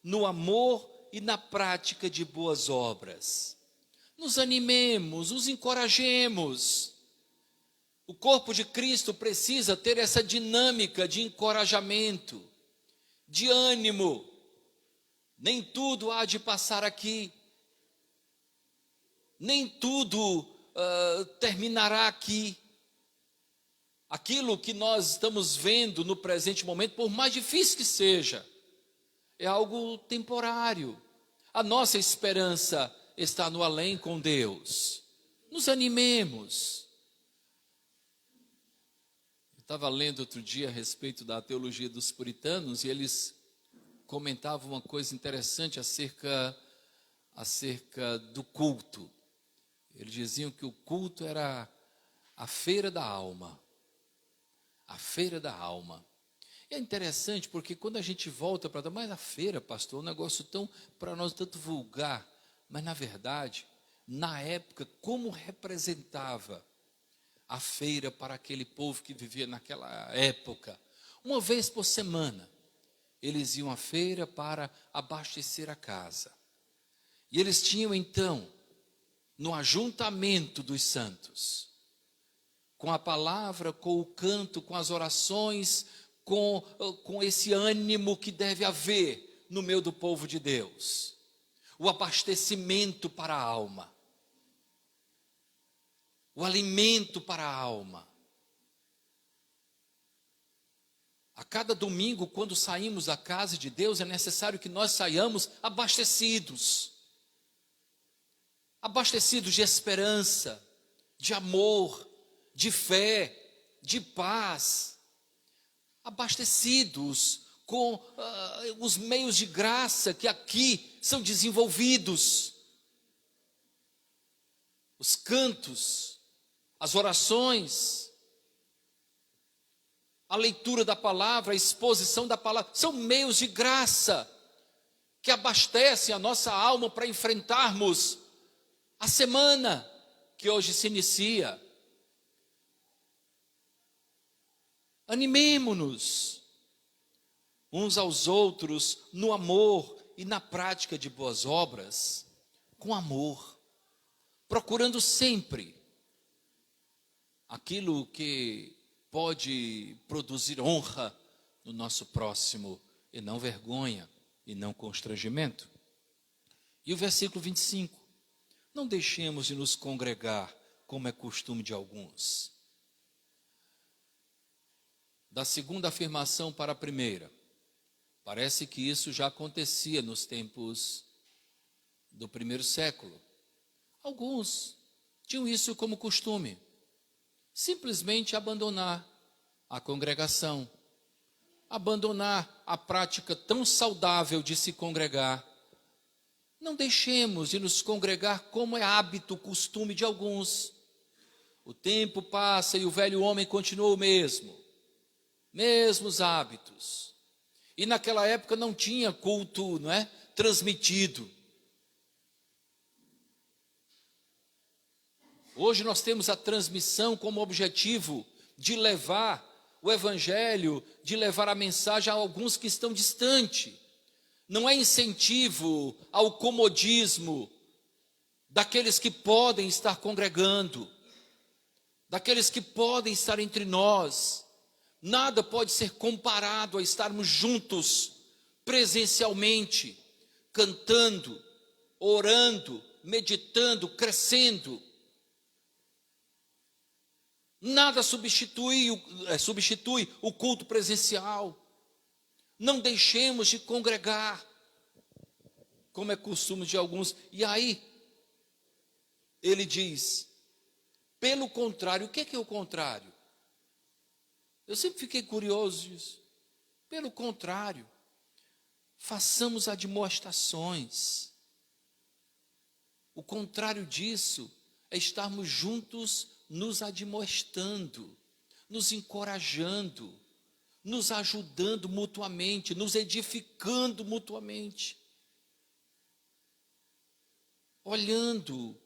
no amor e na prática de boas obras. Nos animemos, nos encorajemos. O corpo de Cristo precisa ter essa dinâmica de encorajamento, de ânimo. Nem tudo há de passar aqui. Nem tudo terminará aqui. Aquilo que nós estamos vendo no presente momento, por mais difícil que seja, é algo temporário. A nossa esperança está no além com Deus. Nos animemos. Eu estava lendo outro dia a respeito da teologia dos puritanos e eles comentavam uma coisa interessante acerca do culto. Eles diziam que o culto era a feira da alma. A feira da alma. E é interessante porque quando a gente volta para... Mas a feira, pastor, é um negócio tão, para nós, tanto vulgar. Mas na verdade, na época, como representava a feira para aquele povo que vivia naquela época? Uma vez por semana, eles iam à feira para abastecer a casa. E eles tinham então, no ajuntamento dos santos, com a palavra, com o canto, com as orações, com esse ânimo que deve haver no meio do povo de Deus, o abastecimento para a alma, o alimento para a alma. A cada domingo, quando saímos da casa de Deus, é necessário que nós saiamos abastecidos de esperança, de amor, de fé, de paz, abastecidos com os meios de graça que aqui são desenvolvidos, os cantos, as orações, a leitura da palavra, a exposição da palavra, são meios de graça que abastecem a nossa alma para enfrentarmos a semana que hoje se inicia. Animemo-nos uns aos outros no amor e na prática de boas obras, com amor, procurando sempre aquilo que pode produzir honra no nosso próximo, e não vergonha, e não constrangimento. E o versículo 25, não deixemos de nos congregar, como é costume de alguns. Da segunda afirmação para a primeira, parece que isso já acontecia nos tempos do primeiro século. Alguns tinham isso como costume, simplesmente abandonar a congregação, abandonar a prática tão saudável de se congregar. Não deixemos de nos congregar como é hábito, costume de alguns. O tempo passa e o velho homem continua o mesmo, mesmos hábitos. E naquela época não tinha culto, não é, transmitido. Hoje nós temos a transmissão como objetivo de levar o evangelho, de levar a mensagem a alguns que estão distantes. Não é incentivo ao comodismo daqueles que podem estar congregando, daqueles que podem estar entre nós. Nada pode ser comparado a estarmos juntos, presencialmente, cantando, orando, meditando, crescendo. Nada substitui o culto presencial. Não deixemos de congregar, como é costume de alguns. E aí, ele diz, pelo contrário, o que é o contrário? Eu sempre fiquei curioso disso. Pelo contrário, façamos admoestações. O contrário disso é estarmos juntos nos admoestando, nos encorajando, nos ajudando mutuamente, nos edificando mutuamente, olhando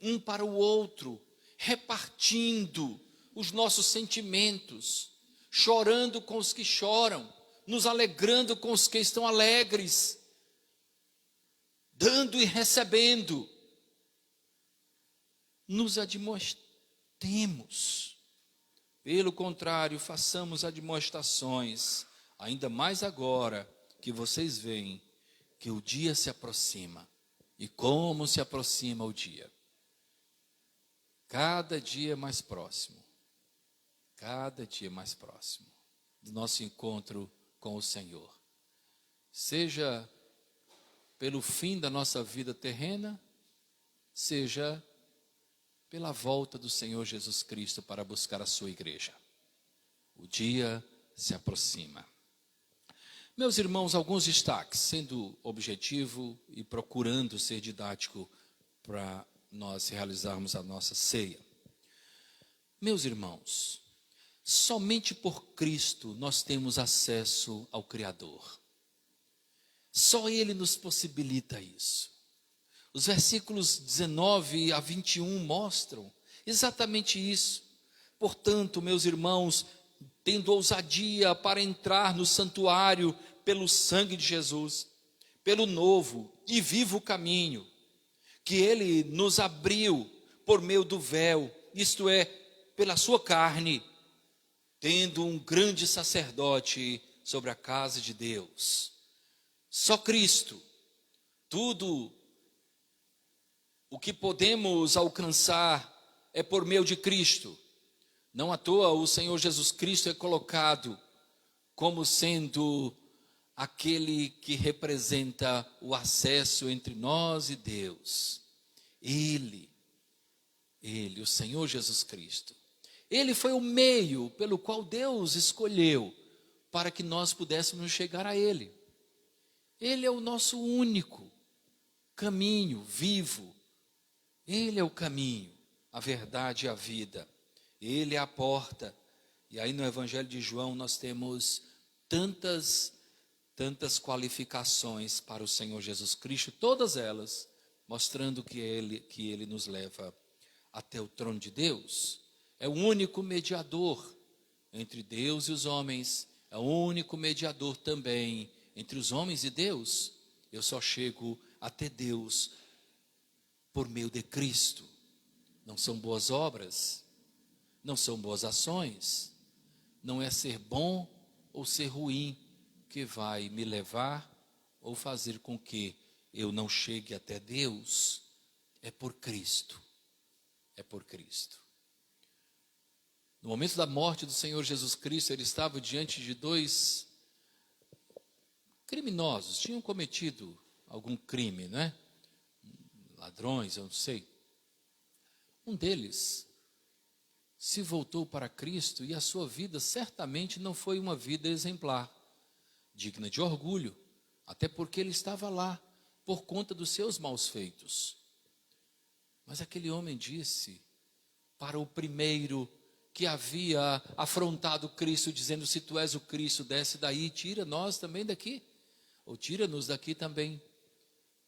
um para o outro, repartindo os nossos sentimentos, chorando com os que choram, nos alegrando com os que estão alegres, dando e recebendo. Nos admoestemos. Pelo contrário, façamos admoestações, ainda mais agora que vocês veem que o dia se aproxima. E como se aproxima o dia? Cada dia mais próximo. Cada dia mais próximo do nosso encontro com o Senhor. Seja pelo fim da nossa vida terrena, seja pela volta do Senhor Jesus Cristo para buscar a sua igreja. O dia se aproxima. Meus irmãos, alguns destaques, sendo objetivo e procurando ser didático para nós realizarmos a nossa ceia. Meus irmãos, somente por Cristo nós temos acesso ao Criador. Só Ele nos possibilita isso. Os versículos 19 a 21 mostram exatamente isso. Portanto, meus irmãos, tendo ousadia para entrar no santuário pelo sangue de Jesus, pelo novo e vivo caminho, que Ele nos abriu por meio do véu, isto é, pela sua carne, tendo um grande sacerdote sobre a casa de Deus. Só Cristo, tudo o que podemos alcançar é por meio de Cristo. Não à toa o Senhor Jesus Cristo é colocado como sendo aquele que representa o acesso entre nós e Deus. Ele, o Senhor Jesus Cristo. Ele foi o meio pelo qual Deus escolheu para que nós pudéssemos chegar a Ele. Ele é o nosso único caminho vivo. Ele é o caminho, a verdade e a vida. Ele é a porta. E aí no Evangelho de João nós temos tantas qualificações para o Senhor Jesus Cristo, todas elas mostrando que ele nos leva até o trono de Deus. É o único mediador entre Deus e os homens, é o único mediador também entre os homens e Deus. Eu só chego até Deus por meio de Cristo. Não são boas obras, não são boas ações, não é ser bom ou ser ruim que vai me levar ou fazer com que eu não chegue até Deus. É por Cristo, é por Cristo. No momento da morte do Senhor Jesus Cristo, ele estava diante de dois criminosos, tinham cometido algum crime, não é? Ladrões, eu não sei. Um deles se voltou para Cristo e a sua vida certamente não foi uma vida exemplar, digna de orgulho, até porque ele estava lá por conta dos seus maus feitos. Mas aquele homem disse para o primeiro que havia afrontado Cristo, dizendo: se tu és o Cristo, desce daí, tira nós também daqui, ou tira-nos daqui também.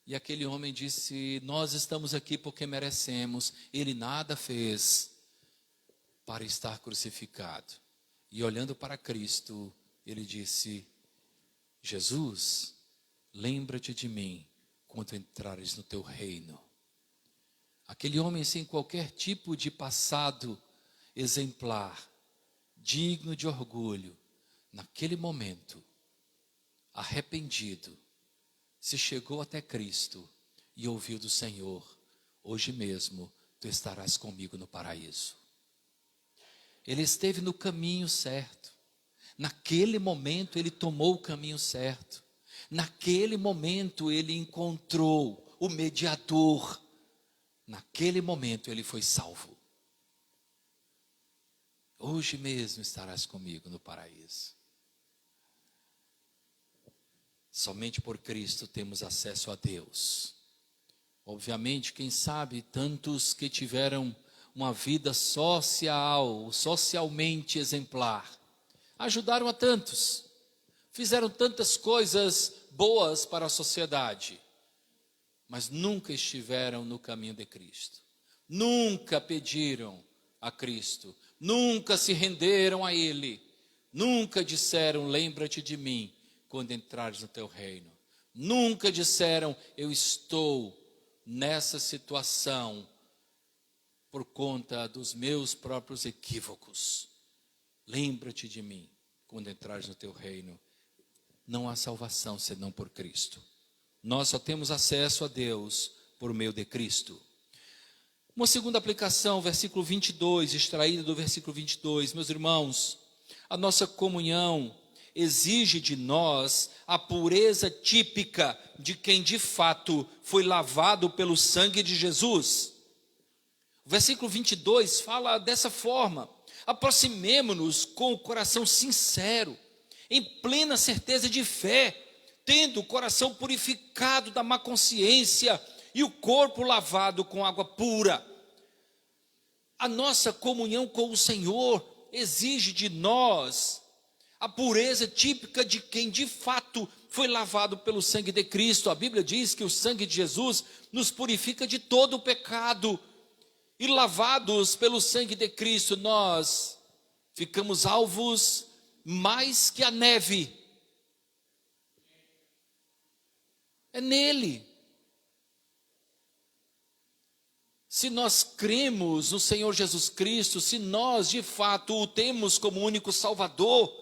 E aquele homem disse: nós estamos aqui porque merecemos. Ele nada fez para estar crucificado. E olhando para Cristo, ele disse: Jesus, lembra-te de mim quando entrares no teu reino. Aquele homem sem qualquer tipo de passado exemplar, digno de orgulho, naquele momento, arrependido, se chegou até Cristo e ouviu do Senhor: hoje mesmo tu estarás comigo no paraíso. Ele esteve no caminho certo. Naquele momento ele tomou o caminho certo. Naquele momento ele encontrou o mediador. Naquele momento ele foi salvo. Hoje mesmo estarás comigo no paraíso. Somente por Cristo temos acesso a Deus. Obviamente, quem sabe, tantos que tiveram uma vida socialmente exemplar, ajudaram a tantos, fizeram tantas coisas boas para a sociedade, mas nunca estiveram no caminho de Cristo, nunca pediram a Cristo, nunca se renderam a Ele, nunca disseram: lembra-te de mim quando entrares no teu reino. Nunca disseram: eu estou nessa situação por conta dos meus próprios equívocos. Lembra-te de mim quando entrares no teu reino. Não há salvação senão por Cristo. Nós só temos acesso a Deus por meio de Cristo. Uma segunda aplicação, versículo 22, extraída do versículo 22. Meus irmãos, a nossa comunhão exige de nós a pureza típica de quem de fato foi lavado pelo sangue de Jesus. O versículo 22 fala dessa forma: aproximemo-nos com o coração sincero, em plena certeza de fé, tendo o coração purificado da má consciência e o corpo lavado com água pura. A nossa comunhão com o Senhor exige de nós a pureza típica de quem de fato foi lavado pelo sangue de Cristo. A Bíblia diz que o sangue de Jesus nos purifica de todo o pecado. E lavados pelo sangue de Cristo, nós ficamos alvos mais que a neve. É nele. Se nós cremos no Senhor Jesus Cristo, se nós de fato o temos como único Salvador,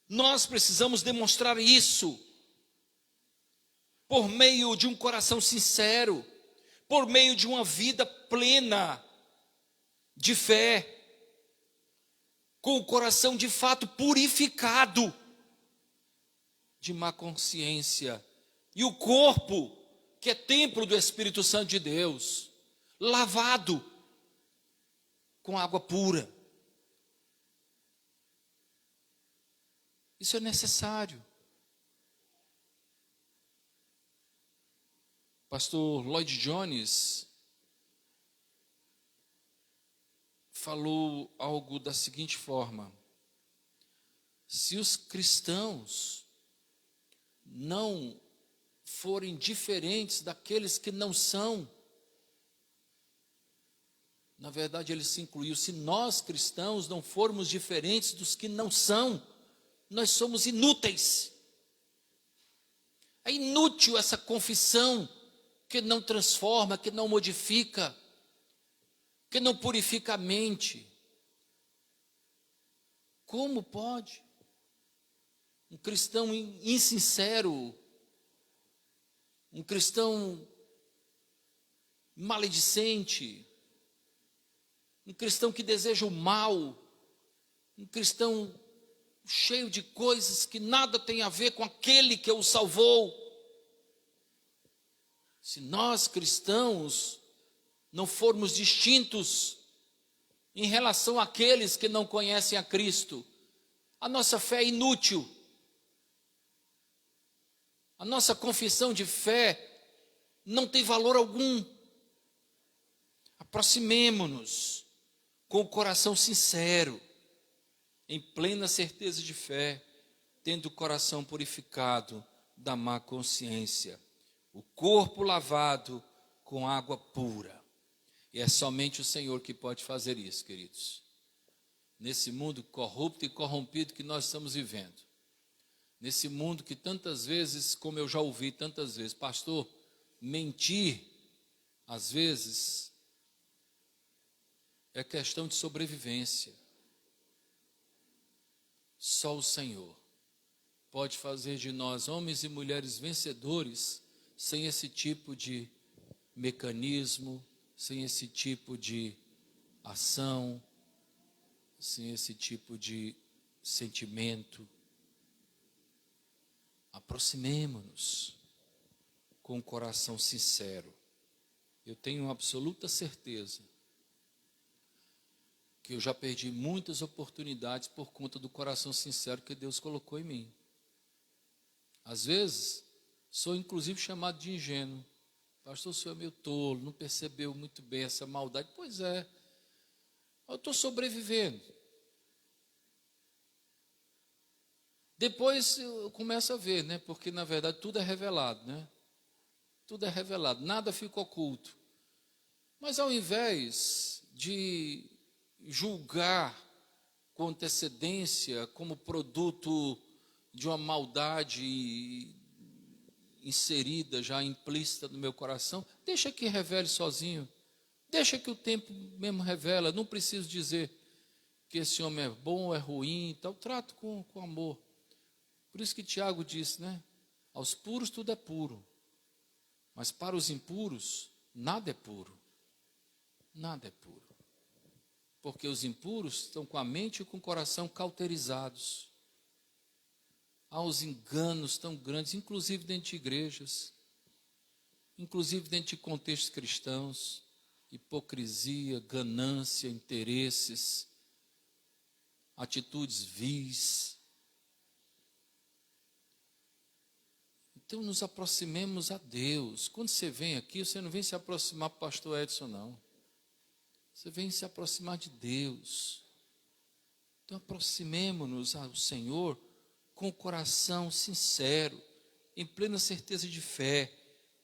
nós precisamos demonstrar isso por meio de um coração sincero, por meio de uma vida plena de fé, com o coração de fato purificado de má consciência, e o corpo, que é templo do Espírito Santo de Deus, lavado com água pura. Isso é necessário. Pastor Lloyd Jones falou algo da seguinte forma: se os cristãos não forem diferentes daqueles que não são, na verdade ele se incluiu, se nós cristãos não formos diferentes dos que não são, nós somos inúteis. É inútil essa confissão que não transforma, que não modifica, que não purifica a mente. Como pode um cristão insincero, um cristão maledicente, um cristão que deseja o mal, um cristão cheio de coisas que nada tem a ver com aquele que o salvou? Se nós cristãos não formos distintos em relação àqueles que não conhecem a Cristo, a nossa fé é inútil. A nossa confissão de fé não tem valor algum. Aproximemo-nos com o coração sincero, em plena certeza de fé, tendo o coração purificado da má consciência, o corpo lavado com água pura. E é somente o Senhor que pode fazer isso, queridos. Nesse mundo corrupto e corrompido que nós estamos vivendo, nesse mundo que tantas vezes, como eu já ouvi tantas vezes, pastor, mentir, às vezes, é questão de sobrevivência. Só o Senhor pode fazer de nós homens e mulheres vencedores, sem esse tipo de mecanismo, sem esse tipo de ação, sem esse tipo de sentimento. Aproximemo-nos com o coração sincero. Eu tenho absoluta certeza que eu já perdi muitas oportunidades por conta do coração sincero que Deus colocou em mim. Às vezes, sou inclusive chamado de ingênuo. Pastor, o senhor é meio tolo, não percebeu muito bem essa maldade. Pois é, eu estou sobrevivendo. Depois eu começo a ver, né? Porque na verdade tudo é revelado, né? Tudo é revelado, nada fica oculto. Mas ao invés de julgar com antecedência como produto de uma maldade inserida, já implícita no meu coração, deixa que revele sozinho. Deixa que o tempo mesmo revela. Não preciso dizer que esse homem é bom ou é ruim, então trato com amor. Por isso que Tiago disse, né? Aos puros tudo é puro, mas para os impuros nada é puro. Nada é puro. Porque os impuros estão com a mente e com o coração cauterizados. Há os enganos tão grandes, inclusive dentro de igrejas, inclusive dentro de contextos cristãos, hipocrisia, ganância, interesses, atitudes vis. Então nos aproximemos a Deus. Quando você vem aqui, você não vem se aproximar para o pastor Edson, não. Você vem se aproximar de Deus. Então aproximemo-nos ao Senhor com o coração sincero, em plena certeza de fé,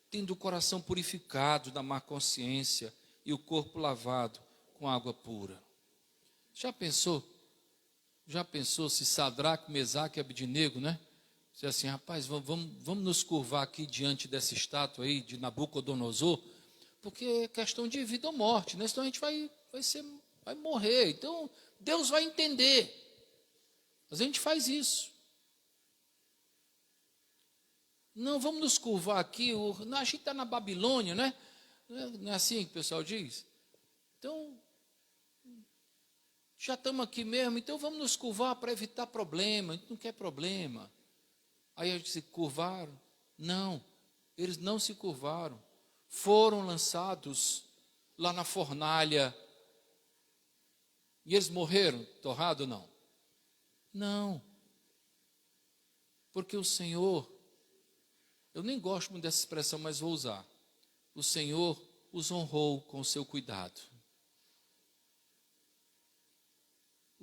tendo o coração purificado da má consciência e o corpo lavado com água pura. Já pensou? Já pensou se Sadraque, Mesaque e Abednego, né? Diz assim, rapaz, vamos nos curvar aqui diante dessa estátua aí de Nabucodonosor, porque é questão de vida ou morte, né? Senão a gente vai morrer. Então, Deus vai entender. Mas a gente faz isso. Não, vamos nos curvar aqui. A gente está na Babilônia, né? Não é assim que o pessoal diz? Então, já estamos aqui mesmo, então vamos nos curvar para evitar problema. A gente não quer problema. Aí eles se curvaram? Não, eles não se curvaram. Foram lançados lá na fornalha. E eles morreram torrado ou não? Não. Porque o Senhor, eu nem gosto muito dessa expressão, mas vou usar. O Senhor os honrou com o seu cuidado.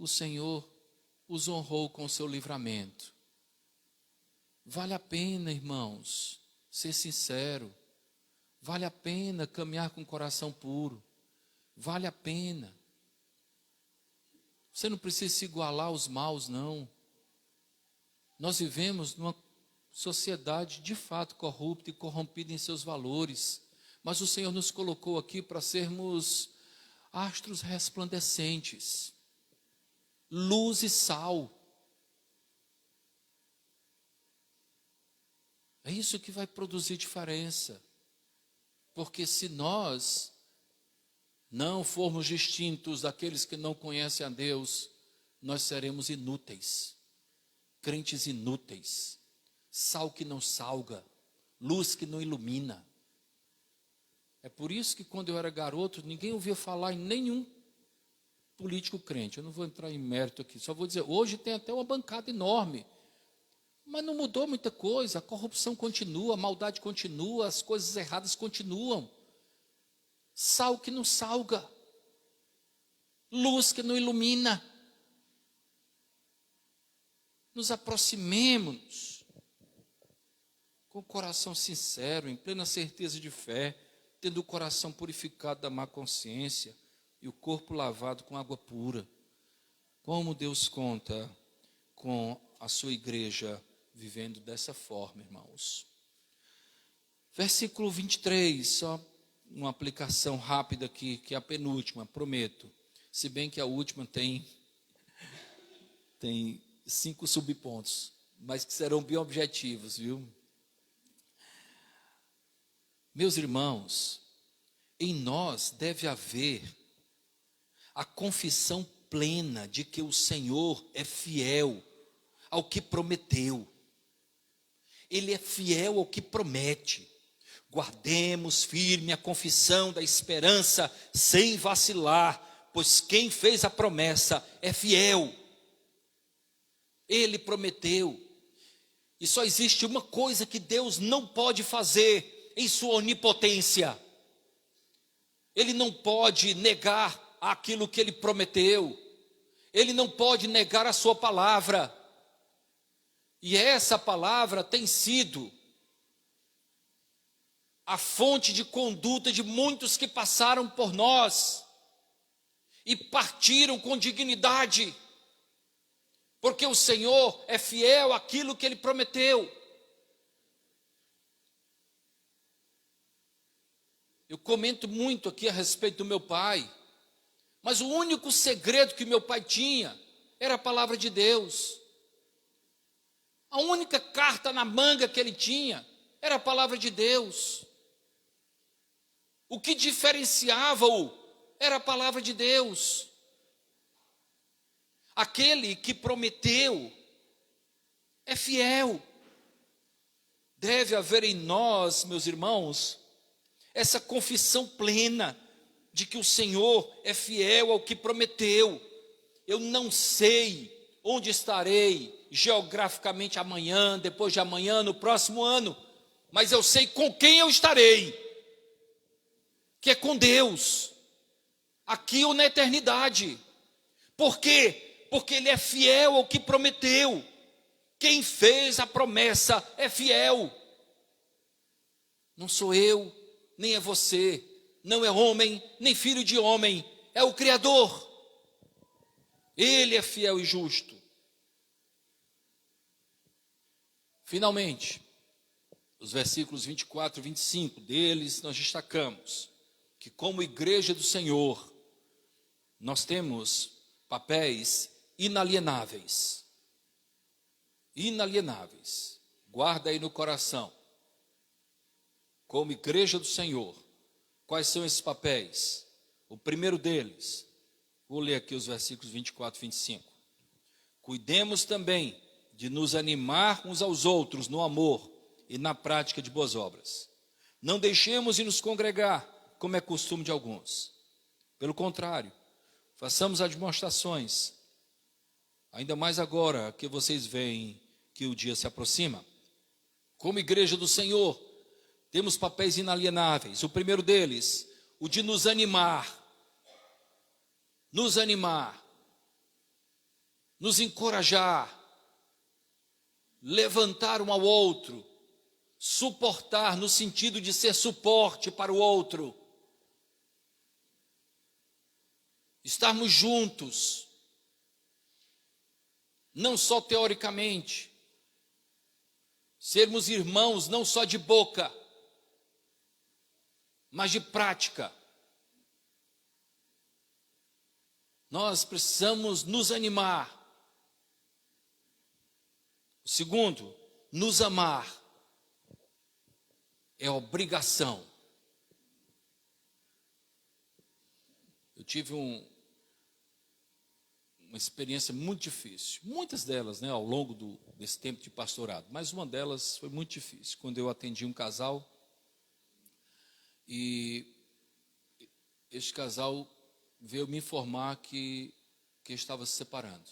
o Senhor os honrou com o seu livramento. Vale a pena, irmãos, ser sincero. Vale a pena caminhar com o coração puro. Vale a pena. Você não precisa se igualar aos maus, não. Nós vivemos numa sociedade de fato corrupta e corrompida em seus valores. Mas o Senhor nos colocou aqui para sermos astros resplandecentes, luz e sal. É isso que vai produzir diferença. Porque se nós não formos distintos daqueles que não conhecem a Deus, nós seremos inúteis, crentes inúteis, sal que não salga, luz que não ilumina. É por isso que quando eu era garoto, ninguém ouvia falar em nenhum político crente. Eu não vou entrar em mérito aqui, só vou dizer, hoje tem até uma bancada enorme. Mas não mudou muita coisa, a corrupção continua, a maldade continua, as coisas erradas continuam. Sal que não salga, luz que não ilumina. Nos aproximemos com o coração sincero, em plena certeza de fé, tendo o coração purificado da má consciência e o corpo lavado com água pura. Como Deus conta com a sua igreja vivendo dessa forma, irmãos. Versículo 23, só uma aplicação rápida aqui, que é a penúltima, prometo. Se bem que a última tem 5 subpontos, mas que serão bem objetivos, viu? Meus irmãos, em nós deve haver a confissão plena de que o Senhor é fiel ao que prometeu. Ele é fiel ao que promete. Guardemos firme a confissão da esperança sem vacilar, pois quem fez a promessa é fiel. Ele prometeu. E só existe uma coisa que Deus não pode fazer em sua onipotência. Ele não pode negar aquilo que ele prometeu. Ele não pode negar a sua palavra. E essa palavra tem sido a fonte de conduta de muitos que passaram por nós e partiram com dignidade, porque o Senhor é fiel àquilo que ele prometeu. Eu comento muito aqui a respeito do meu pai, mas o único segredo que meu pai tinha era a palavra de Deus. A única carta na manga que ele tinha era a palavra de Deus. O que diferenciava-o era a palavra de Deus. Aquele que prometeu é fiel. Deve haver em nós, meus irmãos, essa confissão plena de que o Senhor é fiel ao que prometeu. Eu não sei onde estarei geograficamente amanhã, depois de amanhã, no próximo ano, mas eu sei com quem eu estarei, que é com Deus, aqui ou na eternidade. Por quê? Porque Ele é fiel ao que prometeu. Quem fez a promessa é fiel. Não sou eu, nem é você, não é homem, nem filho de homem, é o Criador. Ele é fiel e justo. Finalmente, os versículos 24 e 25 deles nós destacamos que, como igreja do Senhor, nós temos papéis inalienáveis. Inalienáveis. Guarda aí no coração. Como igreja do Senhor, quais são esses papéis? O primeiro deles, vou ler aqui os versículos 24 e 25. Cuidemos também de nos animar uns aos outros no amor e na prática de boas obras. Não deixemos de nos congregar, como é costume de alguns. Pelo contrário, façamos as demonstrações, ainda mais agora que vocês veem que o dia se aproxima. Como igreja do Senhor, temos papéis inalienáveis. O primeiro deles, o de nos animar. Nos animar. nos encorajar, levantar um ao outro, suportar no sentido de ser suporte para o outro, estarmos juntos, não só teoricamente, sermos irmãos não só de boca, mas de prática. Nós precisamos nos animar. O segundo, nos amar é obrigação. Eu tive uma experiência muito difícil, muitas delas, ao longo desse tempo de pastorado, mas uma delas foi muito difícil, quando eu atendi um casal, e este casal veio me informar que estava se separando.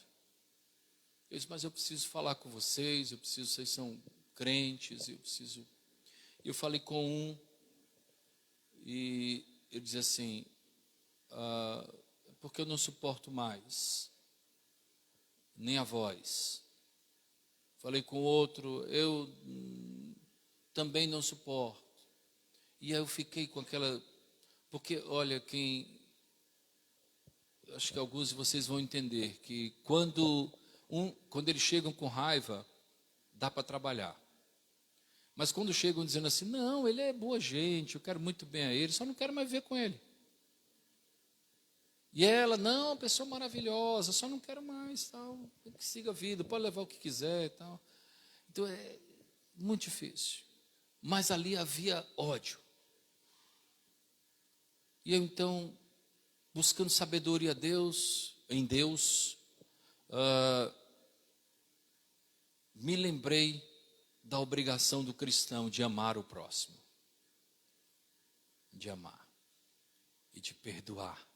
Eu disse, mas eu preciso falar com vocês, vocês são crentes, Eu falei com um, e ele dizia assim, porque eu não suporto mais, nem a voz. Falei com outro, eu também não suporto. E aí eu fiquei com aquela, porque olha, acho que alguns de vocês vão entender que quando eles chegam com raiva, dá para trabalhar. Mas quando chegam dizendo assim, não, ele é boa gente, eu quero muito bem a ele, só não quero mais ver com ele. E ela, não, pessoa maravilhosa, só não quero mais, tal, que siga a vida, pode levar o que quiser, tal. Então é muito difícil. Mas ali havia ódio. E eu então, buscando sabedoria em Deus, me lembrei da obrigação do cristão de amar o próximo, de amar e de perdoar.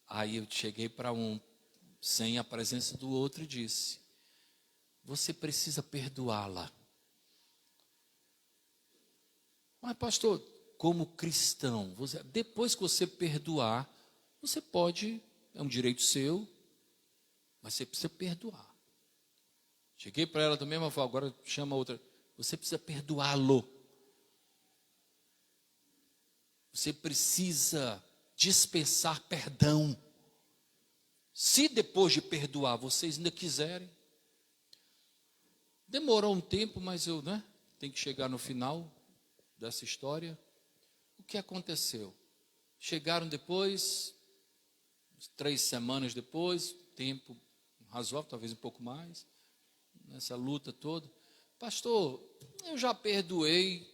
Aí eu cheguei para um, sem a presença do outro, e disse, você precisa perdoá-la. Mas pastor, como cristão, depois que você perdoar, você pode, é um direito seu, mas você precisa perdoar. Cheguei para ela também, mas agora chama outra. Você precisa perdoá-lo. Você precisa dispensar perdão. Se depois de perdoar vocês ainda quiserem. Demorou um tempo, mas eu tenho que chegar no final dessa história. O que aconteceu? Chegaram depois, 3 semanas depois, tempo razoável, talvez um pouco mais, nessa luta toda. Pastor, eu já perdoei,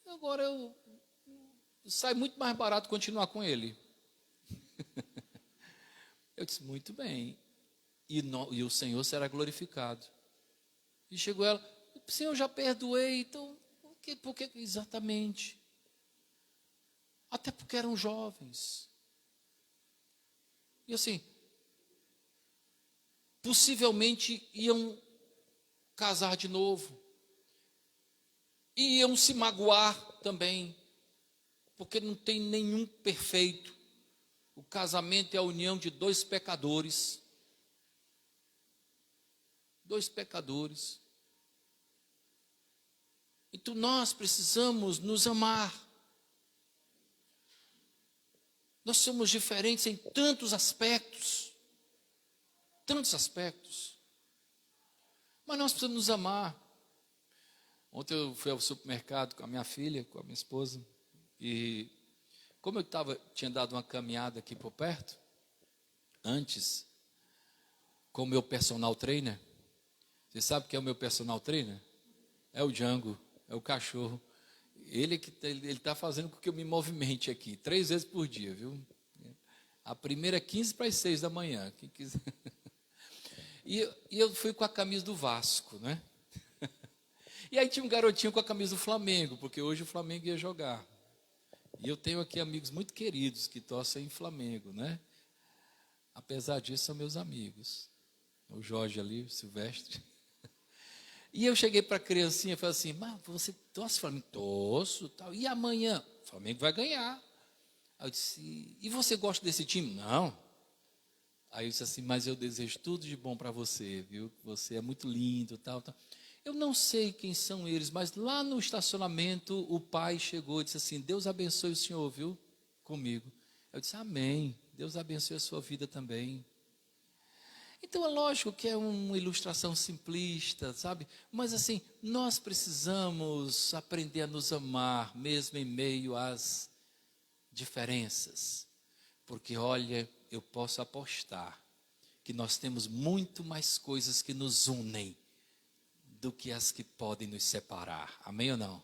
agora sai muito mais barato continuar com ele. Eu disse, muito bem, e o Senhor será glorificado. E chegou ela, Senhor, eu já perdoei, então, por que exatamente? Até porque eram jovens. E assim, possivelmente iam casar de novo. E iam se magoar também, porque não tem nenhum perfeito. O casamento é a união de 2 pecadores. 2 pecadores. Então nós precisamos nos amar. Nós somos diferentes em tantos aspectos. Tantos aspectos. Mas nós precisamos nos amar. Ontem eu fui ao supermercado com a minha filha, com a minha esposa, e como eu tinha dado uma caminhada aqui por perto, antes, com o meu personal trainer. Você sabe quem é o meu personal trainer? É o Django, é o cachorro. Ele está fazendo com que eu me movimente aqui, 3 vezes por dia, viu? A primeira é 15 para as 6 da manhã. Quem quiser. E eu fui com a camisa do Vasco, né? E aí tinha um garotinho com a camisa do Flamengo, porque hoje o Flamengo ia jogar. E eu tenho aqui amigos muito queridos que torcem em Flamengo, né? Apesar disso, são meus amigos. O Jorge ali, o Silvestre. E eu cheguei para a criancinha e falei assim, mas você torce Flamengo? Torço, tal. E amanhã? O Flamengo vai ganhar. Aí eu disse, e você gosta desse time? Não. Aí eu disse assim, mas eu desejo tudo de bom para você, viu? Você é muito lindo, tal, tal. Eu não sei quem são eles, mas lá no estacionamento o pai chegou e disse assim, Deus abençoe o senhor, viu? Comigo. Eu disse, amém. Deus abençoe a sua vida também. Então é lógico que é uma ilustração simplista, sabe? Mas assim, nós precisamos aprender a nos amar, mesmo em meio às diferenças. Porque olha, eu posso apostar que nós temos muito mais coisas que nos unem do que as que podem nos separar. Amém ou não?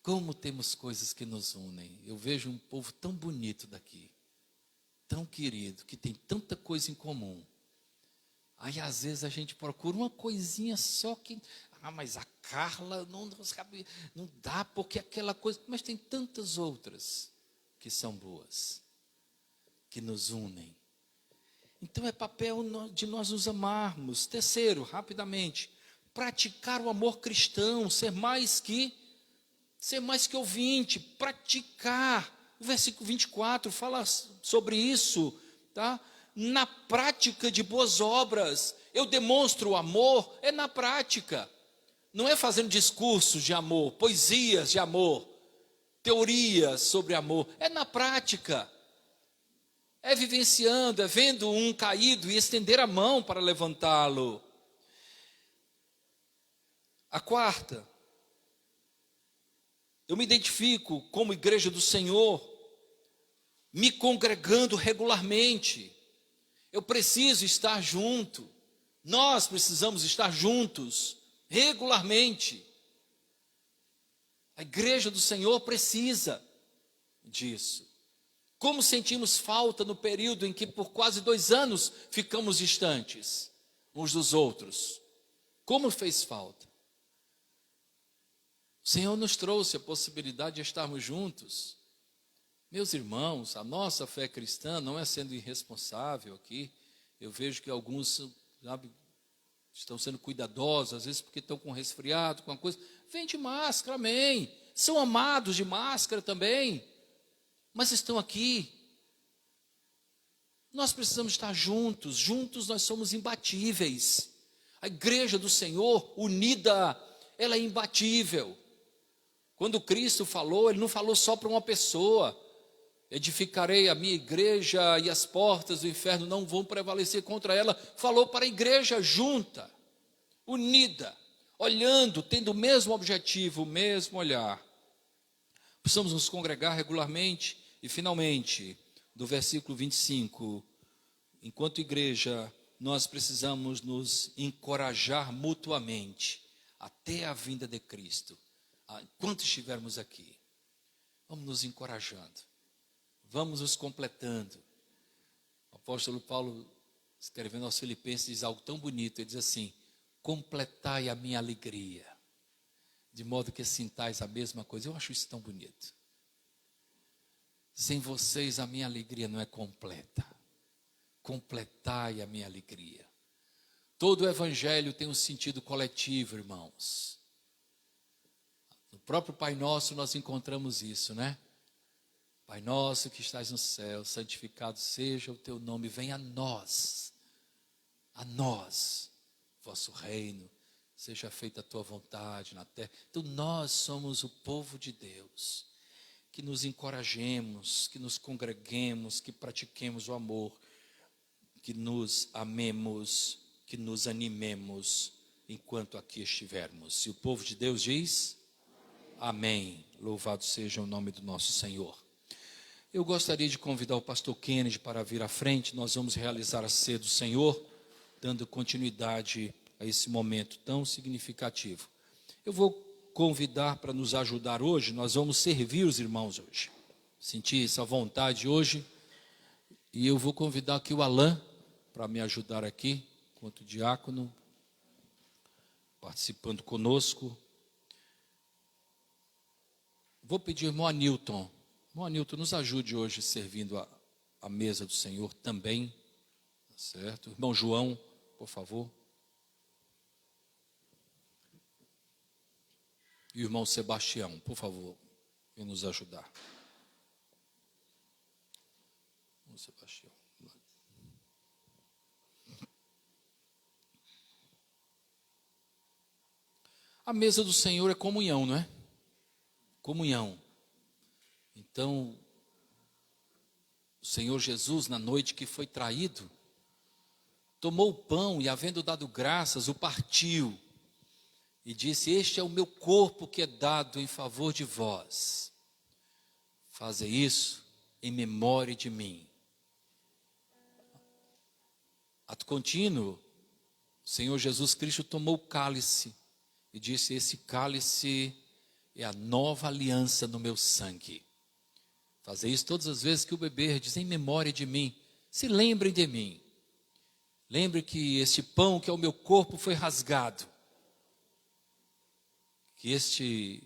Como temos coisas que nos unem. Eu vejo um povo tão bonito daqui, tão querido, que tem tanta coisa em comum. Aí às vezes a gente procura uma coisinha só que, mas a Carla não dá porque aquela coisa, mas tem tantas outras que são boas, que nos unem. Então é papel de nós nos amarmos. Terceiro, rapidamente, praticar o amor cristão, ser mais que ouvinte, praticar. O versículo 24 fala sobre isso, tá? Na prática de boas obras, eu demonstro o amor, é na prática. Não é fazendo discursos de amor, poesias de amor, teorias sobre amor, é na prática. É vivenciando, é vendo um caído e estender a mão para levantá-lo. A quarta, eu me identifico como igreja do Senhor, me congregando regularmente. Eu preciso estar junto. Nós precisamos estar juntos, regularmente. A igreja do Senhor precisa disso. Como sentimos falta no período em que por quase 2 anos ficamos distantes uns dos outros. Como fez falta. O Senhor nos trouxe a possibilidade de estarmos juntos. Meus irmãos, a nossa fé cristã não é sendo irresponsável aqui. Eu vejo que alguns, sabe, estão sendo cuidadosos, às vezes porque estão com resfriado, com uma coisa. Vem de máscara, amém. São amados de máscara também. Mas estão aqui. Nós precisamos estar juntos. Juntos nós somos imbatíveis. A igreja do Senhor, unida, ela é imbatível. Quando Cristo falou, Ele não falou só para uma pessoa. Edificarei a minha igreja e as portas do inferno não vão prevalecer contra ela. Falou para a igreja junta, unida, olhando, tendo o mesmo objetivo, o mesmo olhar. Precisamos nos congregar regularmente. E finalmente, do versículo 25, enquanto igreja, nós precisamos nos encorajar mutuamente até a vinda de Cristo. Enquanto estivermos aqui, vamos nos encorajando, vamos nos completando. O apóstolo Paulo, escrevendo aos Filipenses, diz algo tão bonito, ele diz assim, completai a minha alegria, de modo que sintais a mesma coisa. Eu acho isso tão bonito. Sem vocês a minha alegria não é completa. Completai a minha alegria. Todo o evangelho tem um sentido coletivo, irmãos. No próprio Pai Nosso nós encontramos isso, né? Pai nosso que estás no céu, santificado seja o teu nome, venha a nós, vosso reino, seja feita a tua vontade na terra. Então nós somos o povo de Deus. Que nos encorajemos, que nos congreguemos, que pratiquemos o amor, que nos amemos, que nos animemos enquanto aqui estivermos. E o povo de Deus diz, amém. Louvado seja o nome do nosso Senhor. Eu gostaria de convidar o pastor Kennedy para vir à frente. Nós vamos realizar a ceia do Senhor, dando continuidade a esse momento tão significativo. Eu vou convidar para nos ajudar hoje, nós vamos servir os irmãos hoje. Senti essa vontade hoje, e eu vou convidar aqui o Alain para me ajudar aqui, enquanto diácono, participando conosco. Vou pedir ao irmão Anilton. Irmão Anilton, nos ajude hoje servindo a mesa do Senhor também, tá certo? Irmão João, por favor. E o irmão Sebastião, por favor, vem nos ajudar. Irmão Sebastião, lá. A mesa do Senhor é comunhão, não é? Comunhão. Então, o Senhor Jesus, na noite que foi traído, tomou o pão e, havendo dado graças, o partiu e disse: este é o meu corpo que é dado em favor de vós. Fazei isso em memória de mim. Ato contínuo, o Senhor Jesus Cristo tomou o cálice e disse: esse cálice é a nova aliança no meu sangue. Fazei isso todas as vezes que o beberdes em memória de mim. Se lembrem de mim. Lembre que este pão que é o meu corpo foi rasgado. Que este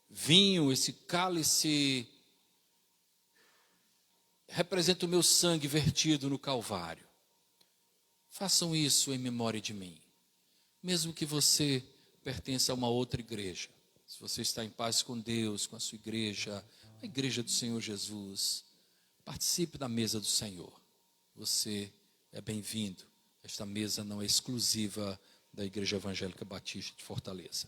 vinho, esse cálice representa o meu sangue vertido no Calvário. Façam isso em memória de mim. Mesmo que você pertença a uma outra igreja. Se você está em paz com Deus, com a sua igreja, a igreja do Senhor Jesus, participe da mesa do Senhor. Você é bem-vindo. Esta mesa não é exclusiva da Igreja Evangélica Batista de Fortaleza.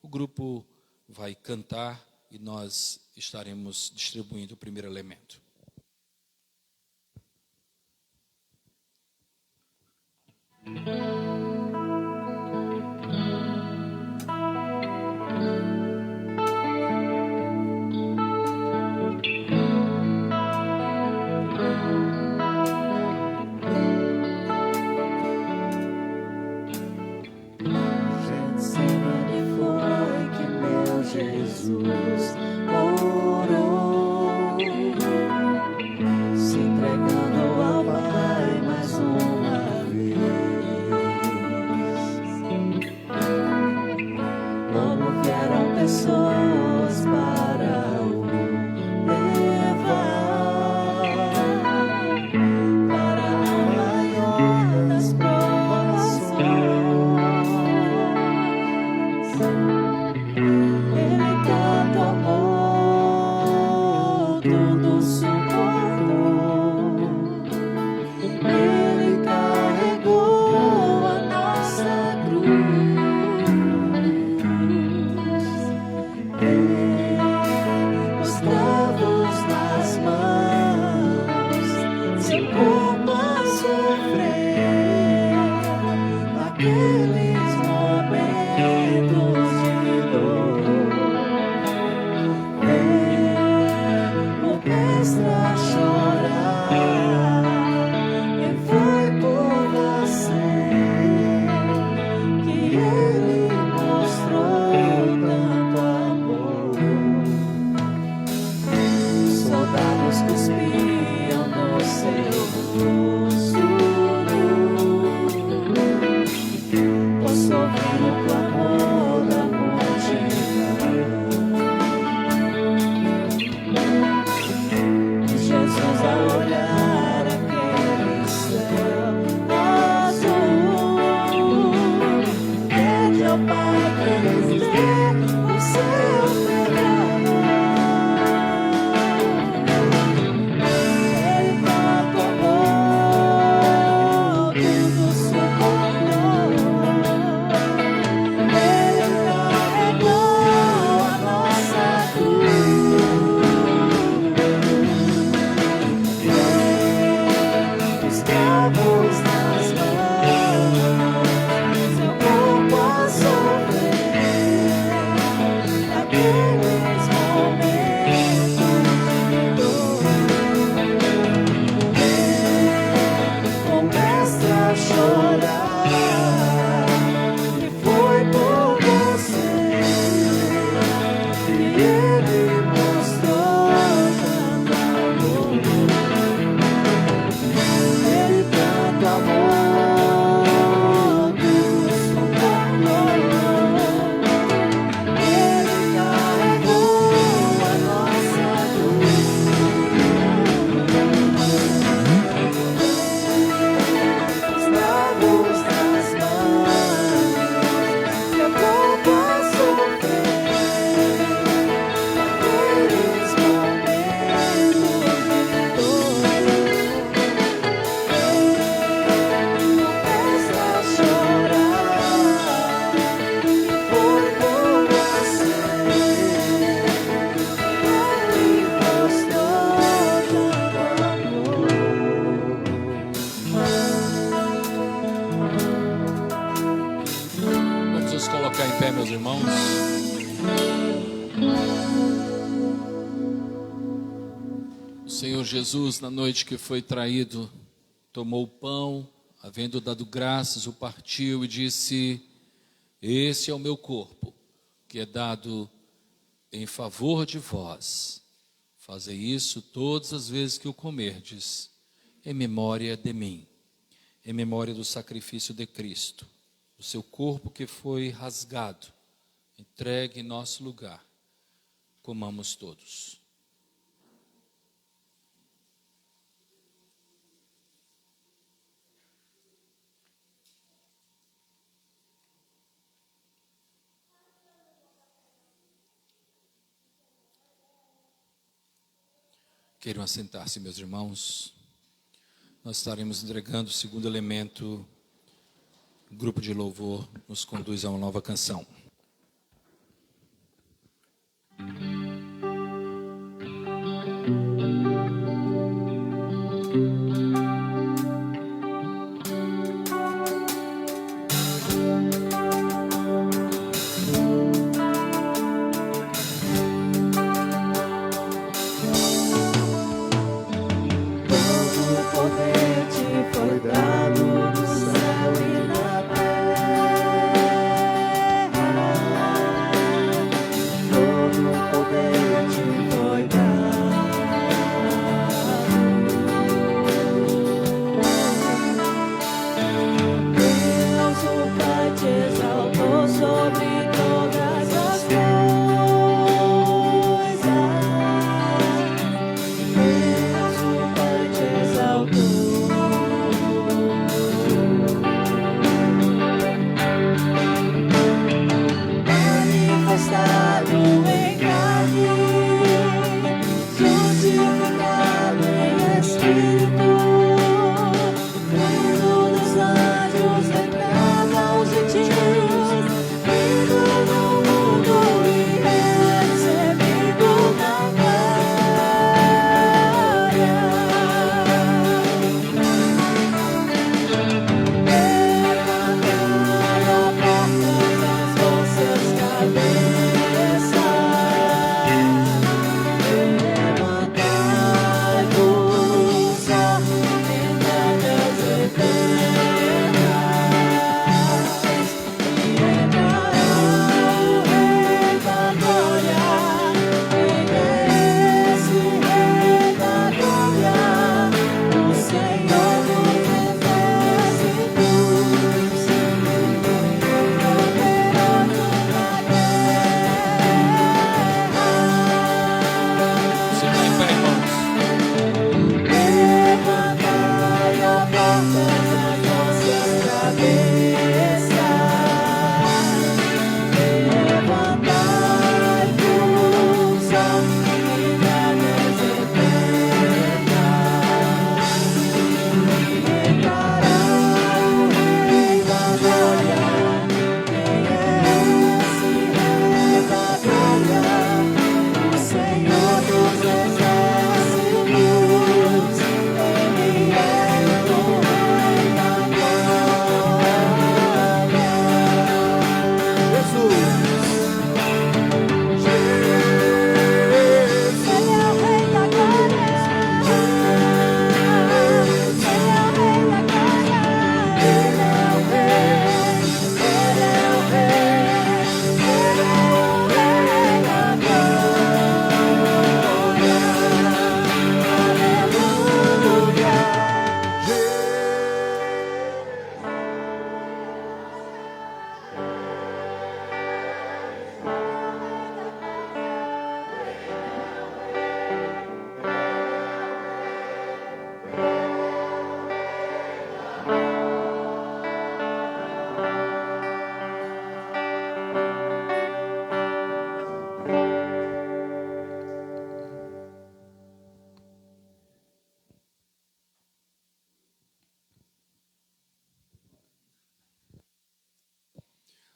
O grupo vai cantar e nós estaremos distribuindo o primeiro elemento. Jesus orou, se entregando ao Pai mais uma vez. Como vieram pessoas para o levar para a maior das provações. Tudo suportou, Ele carregou a nossa cruz. Os cravos nas mãos, seu corpo a sofrer, naqueles momentos de dor. A chorar, e foi por você que Ele mostrou tanto amor. Os soldados cuspiam no seu rosto, posso ouvir o clamor da multidão. Jesus a olhar aquele céu azul, pede ao Pai que lhes dê o seu perdão. Ele tomou, tudo suportou, Ele carregou a nossa cruz. Cravos nas mãos, seu corpo a sofrer, naqueles momentos de dor. O mestre a chorar, e foi por você que Ele mostrou tanto amor. Ele tanto amor. meus irmãos. O Senhor Jesus, na noite que foi traído, tomou o pão, havendo dado graças, o partiu e disse: esse é o meu corpo, que é dado em favor de vós. Fazei isso todas as vezes que o comerdes, em memória de mim, em memória do sacrifício de Cristo, o seu corpo que foi rasgado, entregue em nosso lugar. Comamos todos. Queiram assentar-se, meus irmãos. Nós estaremos entregando o segundo elemento. O grupo de louvor nos conduz a uma nova canção.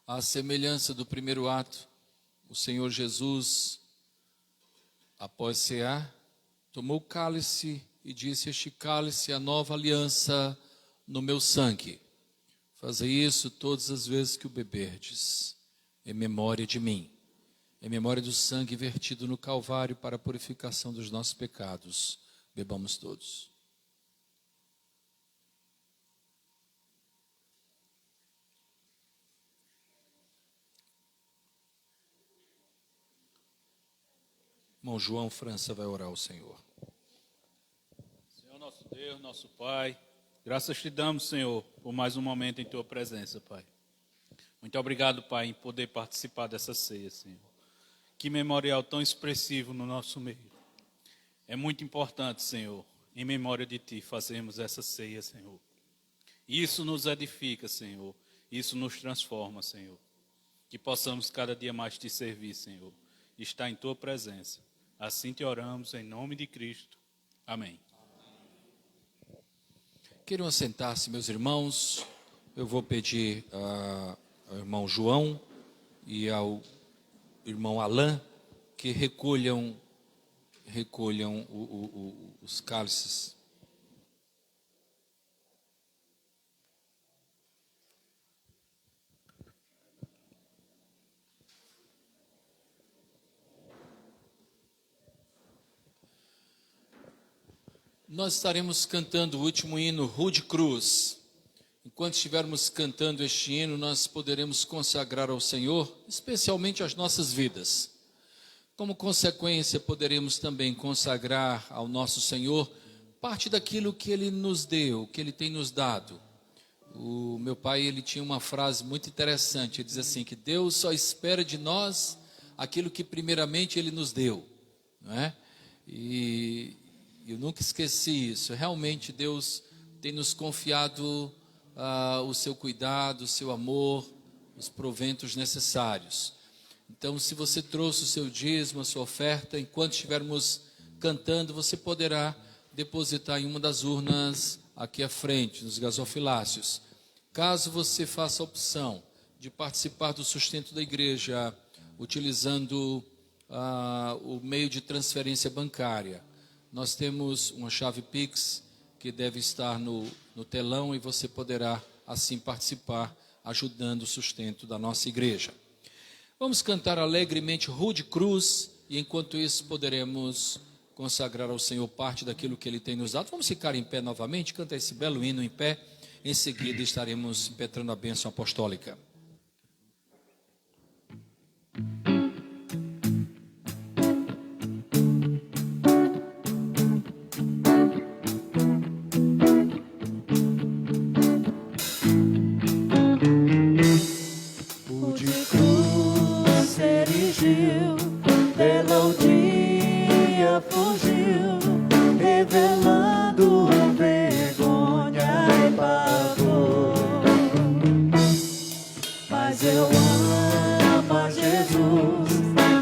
À semelhança do primeiro ato, o Senhor Jesus, após cear, tomou o cálice e disse: este cálice é a nova aliança no meu sangue. Fazei isso todas as vezes que o beberdes, em memória de mim, em memória do sangue vertido no Calvário para a purificação dos nossos pecados. Bebamos todos. Irmão João França vai orar ao Senhor. Senhor nosso Deus, nosso Pai, graças te damos, Senhor, por mais um momento em Tua presença, Pai. Muito obrigado, Pai, em poder participar dessa ceia, Senhor. Que memorial tão expressivo no nosso meio. É muito importante, Senhor, em memória de Ti, fazermos essa ceia, Senhor. Isso nos edifica, Senhor. Isso nos transforma, Senhor. Que possamos cada dia mais Te servir, Senhor. Estar em Tua presença. Assim te oramos, em nome de Cristo. Amém. Queiram assentar-se, meus irmãos. Eu vou pedir ao irmão João e ao irmão Alain que recolham os cálices. Nós estaremos cantando o último hino, Rude Cruz. Enquanto estivermos cantando este hino, nós poderemos consagrar ao Senhor, especialmente as nossas vidas. Como consequência, poderemos também consagrar ao nosso Senhor parte daquilo que Ele nos deu, que Ele tem nos dado. O meu pai, ele tinha uma frase muito interessante, ele diz assim, que Deus só espera de nós aquilo que primeiramente Ele nos deu, não é? E eu nunca esqueci isso. Realmente Deus tem nos confiado o seu cuidado, o seu amor, os proventos necessários. Então, se você trouxe o seu dízimo, a sua oferta, enquanto estivermos cantando, você poderá depositar em uma das urnas aqui à frente, nos gasofiláceos. Caso você faça a opção de participar do sustento da igreja, utilizando o meio de transferência bancária, nós temos uma chave Pix que deve estar no telão e você poderá assim participar, ajudando o sustento da nossa igreja. Vamos cantar alegremente Rude Cruz e enquanto isso poderemos consagrar ao Senhor parte daquilo que Ele tem nos dado. Vamos ficar em pé novamente, canta esse belo hino em pé, em seguida estaremos impetrando a bênção apostólica. Pela o dia fugiu, revelando vergonha e pavor. Mas eu amo a Jesus,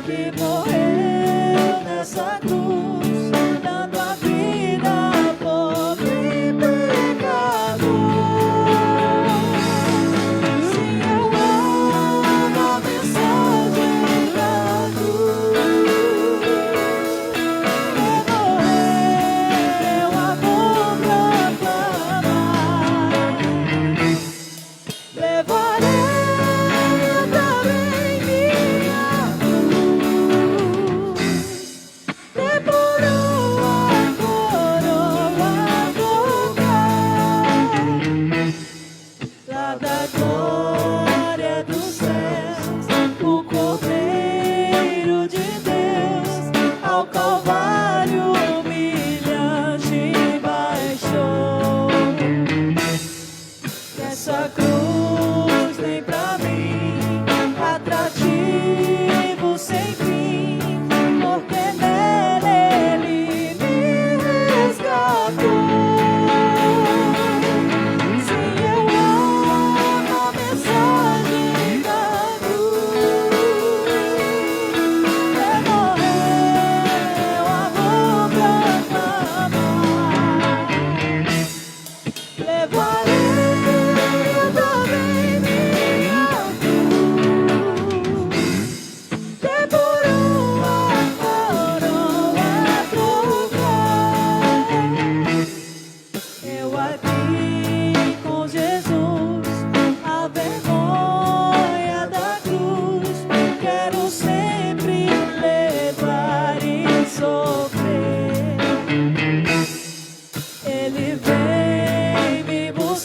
que morreu nessa cruz, dando a vida por mim, pecador. Sim, eu amo a mensagem da cruz. Levarei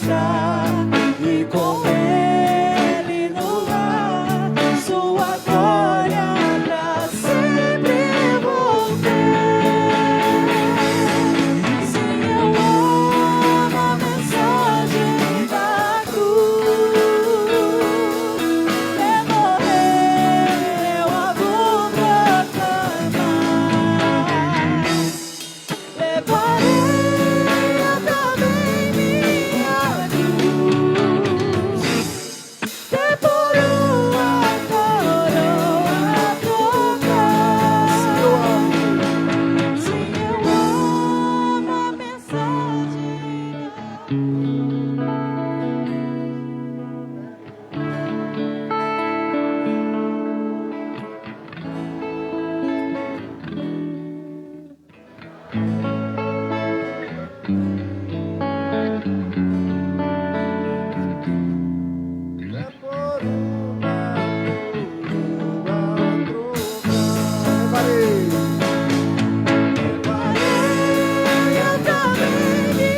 estar e com Ele no lar, sua glória pra sempre vou ter. Sim, eu amo a mensagem da cruz, é morrer eu a vou proclamar. Levarei também minha cruz, ter por uma coroa trocar. Sim, eu amo a mensagem da cruz. Levarei também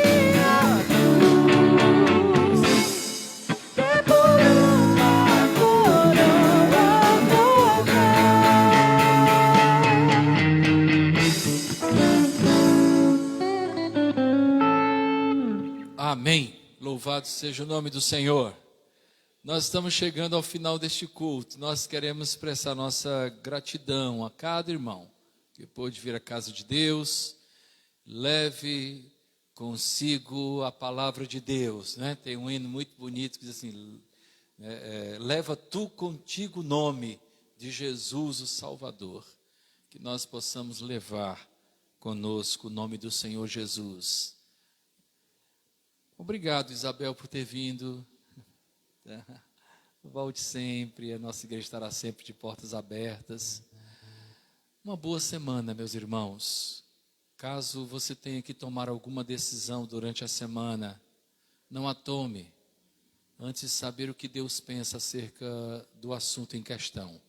minha cruz, ter por uma coroa trocar. Amém. Louvado seja o nome do Senhor. Nós estamos chegando ao final deste culto. Nós queremos expressar nossa gratidão a cada irmão que pôde vir à casa de Deus. Leve consigo a palavra de Deus, né? Tem um hino muito bonito que diz assim: leva tu contigo o nome de Jesus o Salvador. Que nós possamos levar conosco o nome do Senhor Jesus. Obrigado, Isabel, por ter vindo. Volte sempre, a nossa igreja estará sempre de portas abertas. Uma boa semana, meus irmãos. Caso você tenha que tomar alguma decisão durante a semana, não a tome antes de saber o que Deus pensa acerca do assunto em questão.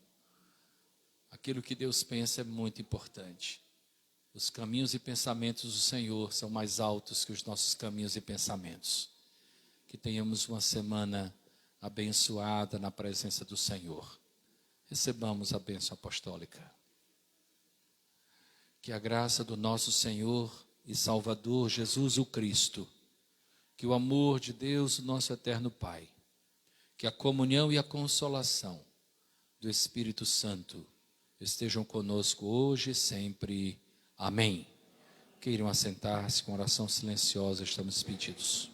Aquilo que Deus pensa é muito importante. Os caminhos e pensamentos do Senhor são mais altos que os nossos caminhos e pensamentos. Que tenhamos uma semana abençoada na presença do Senhor. Recebamos a bênção apostólica. Que a graça do nosso Senhor e Salvador Jesus o Cristo, que o amor de Deus, nosso eterno Pai, que a comunhão e a consolação do Espírito Santo estejam conosco hoje e sempre. Amém. Queiram assentar-se com oração silenciosa, estamos pedidos.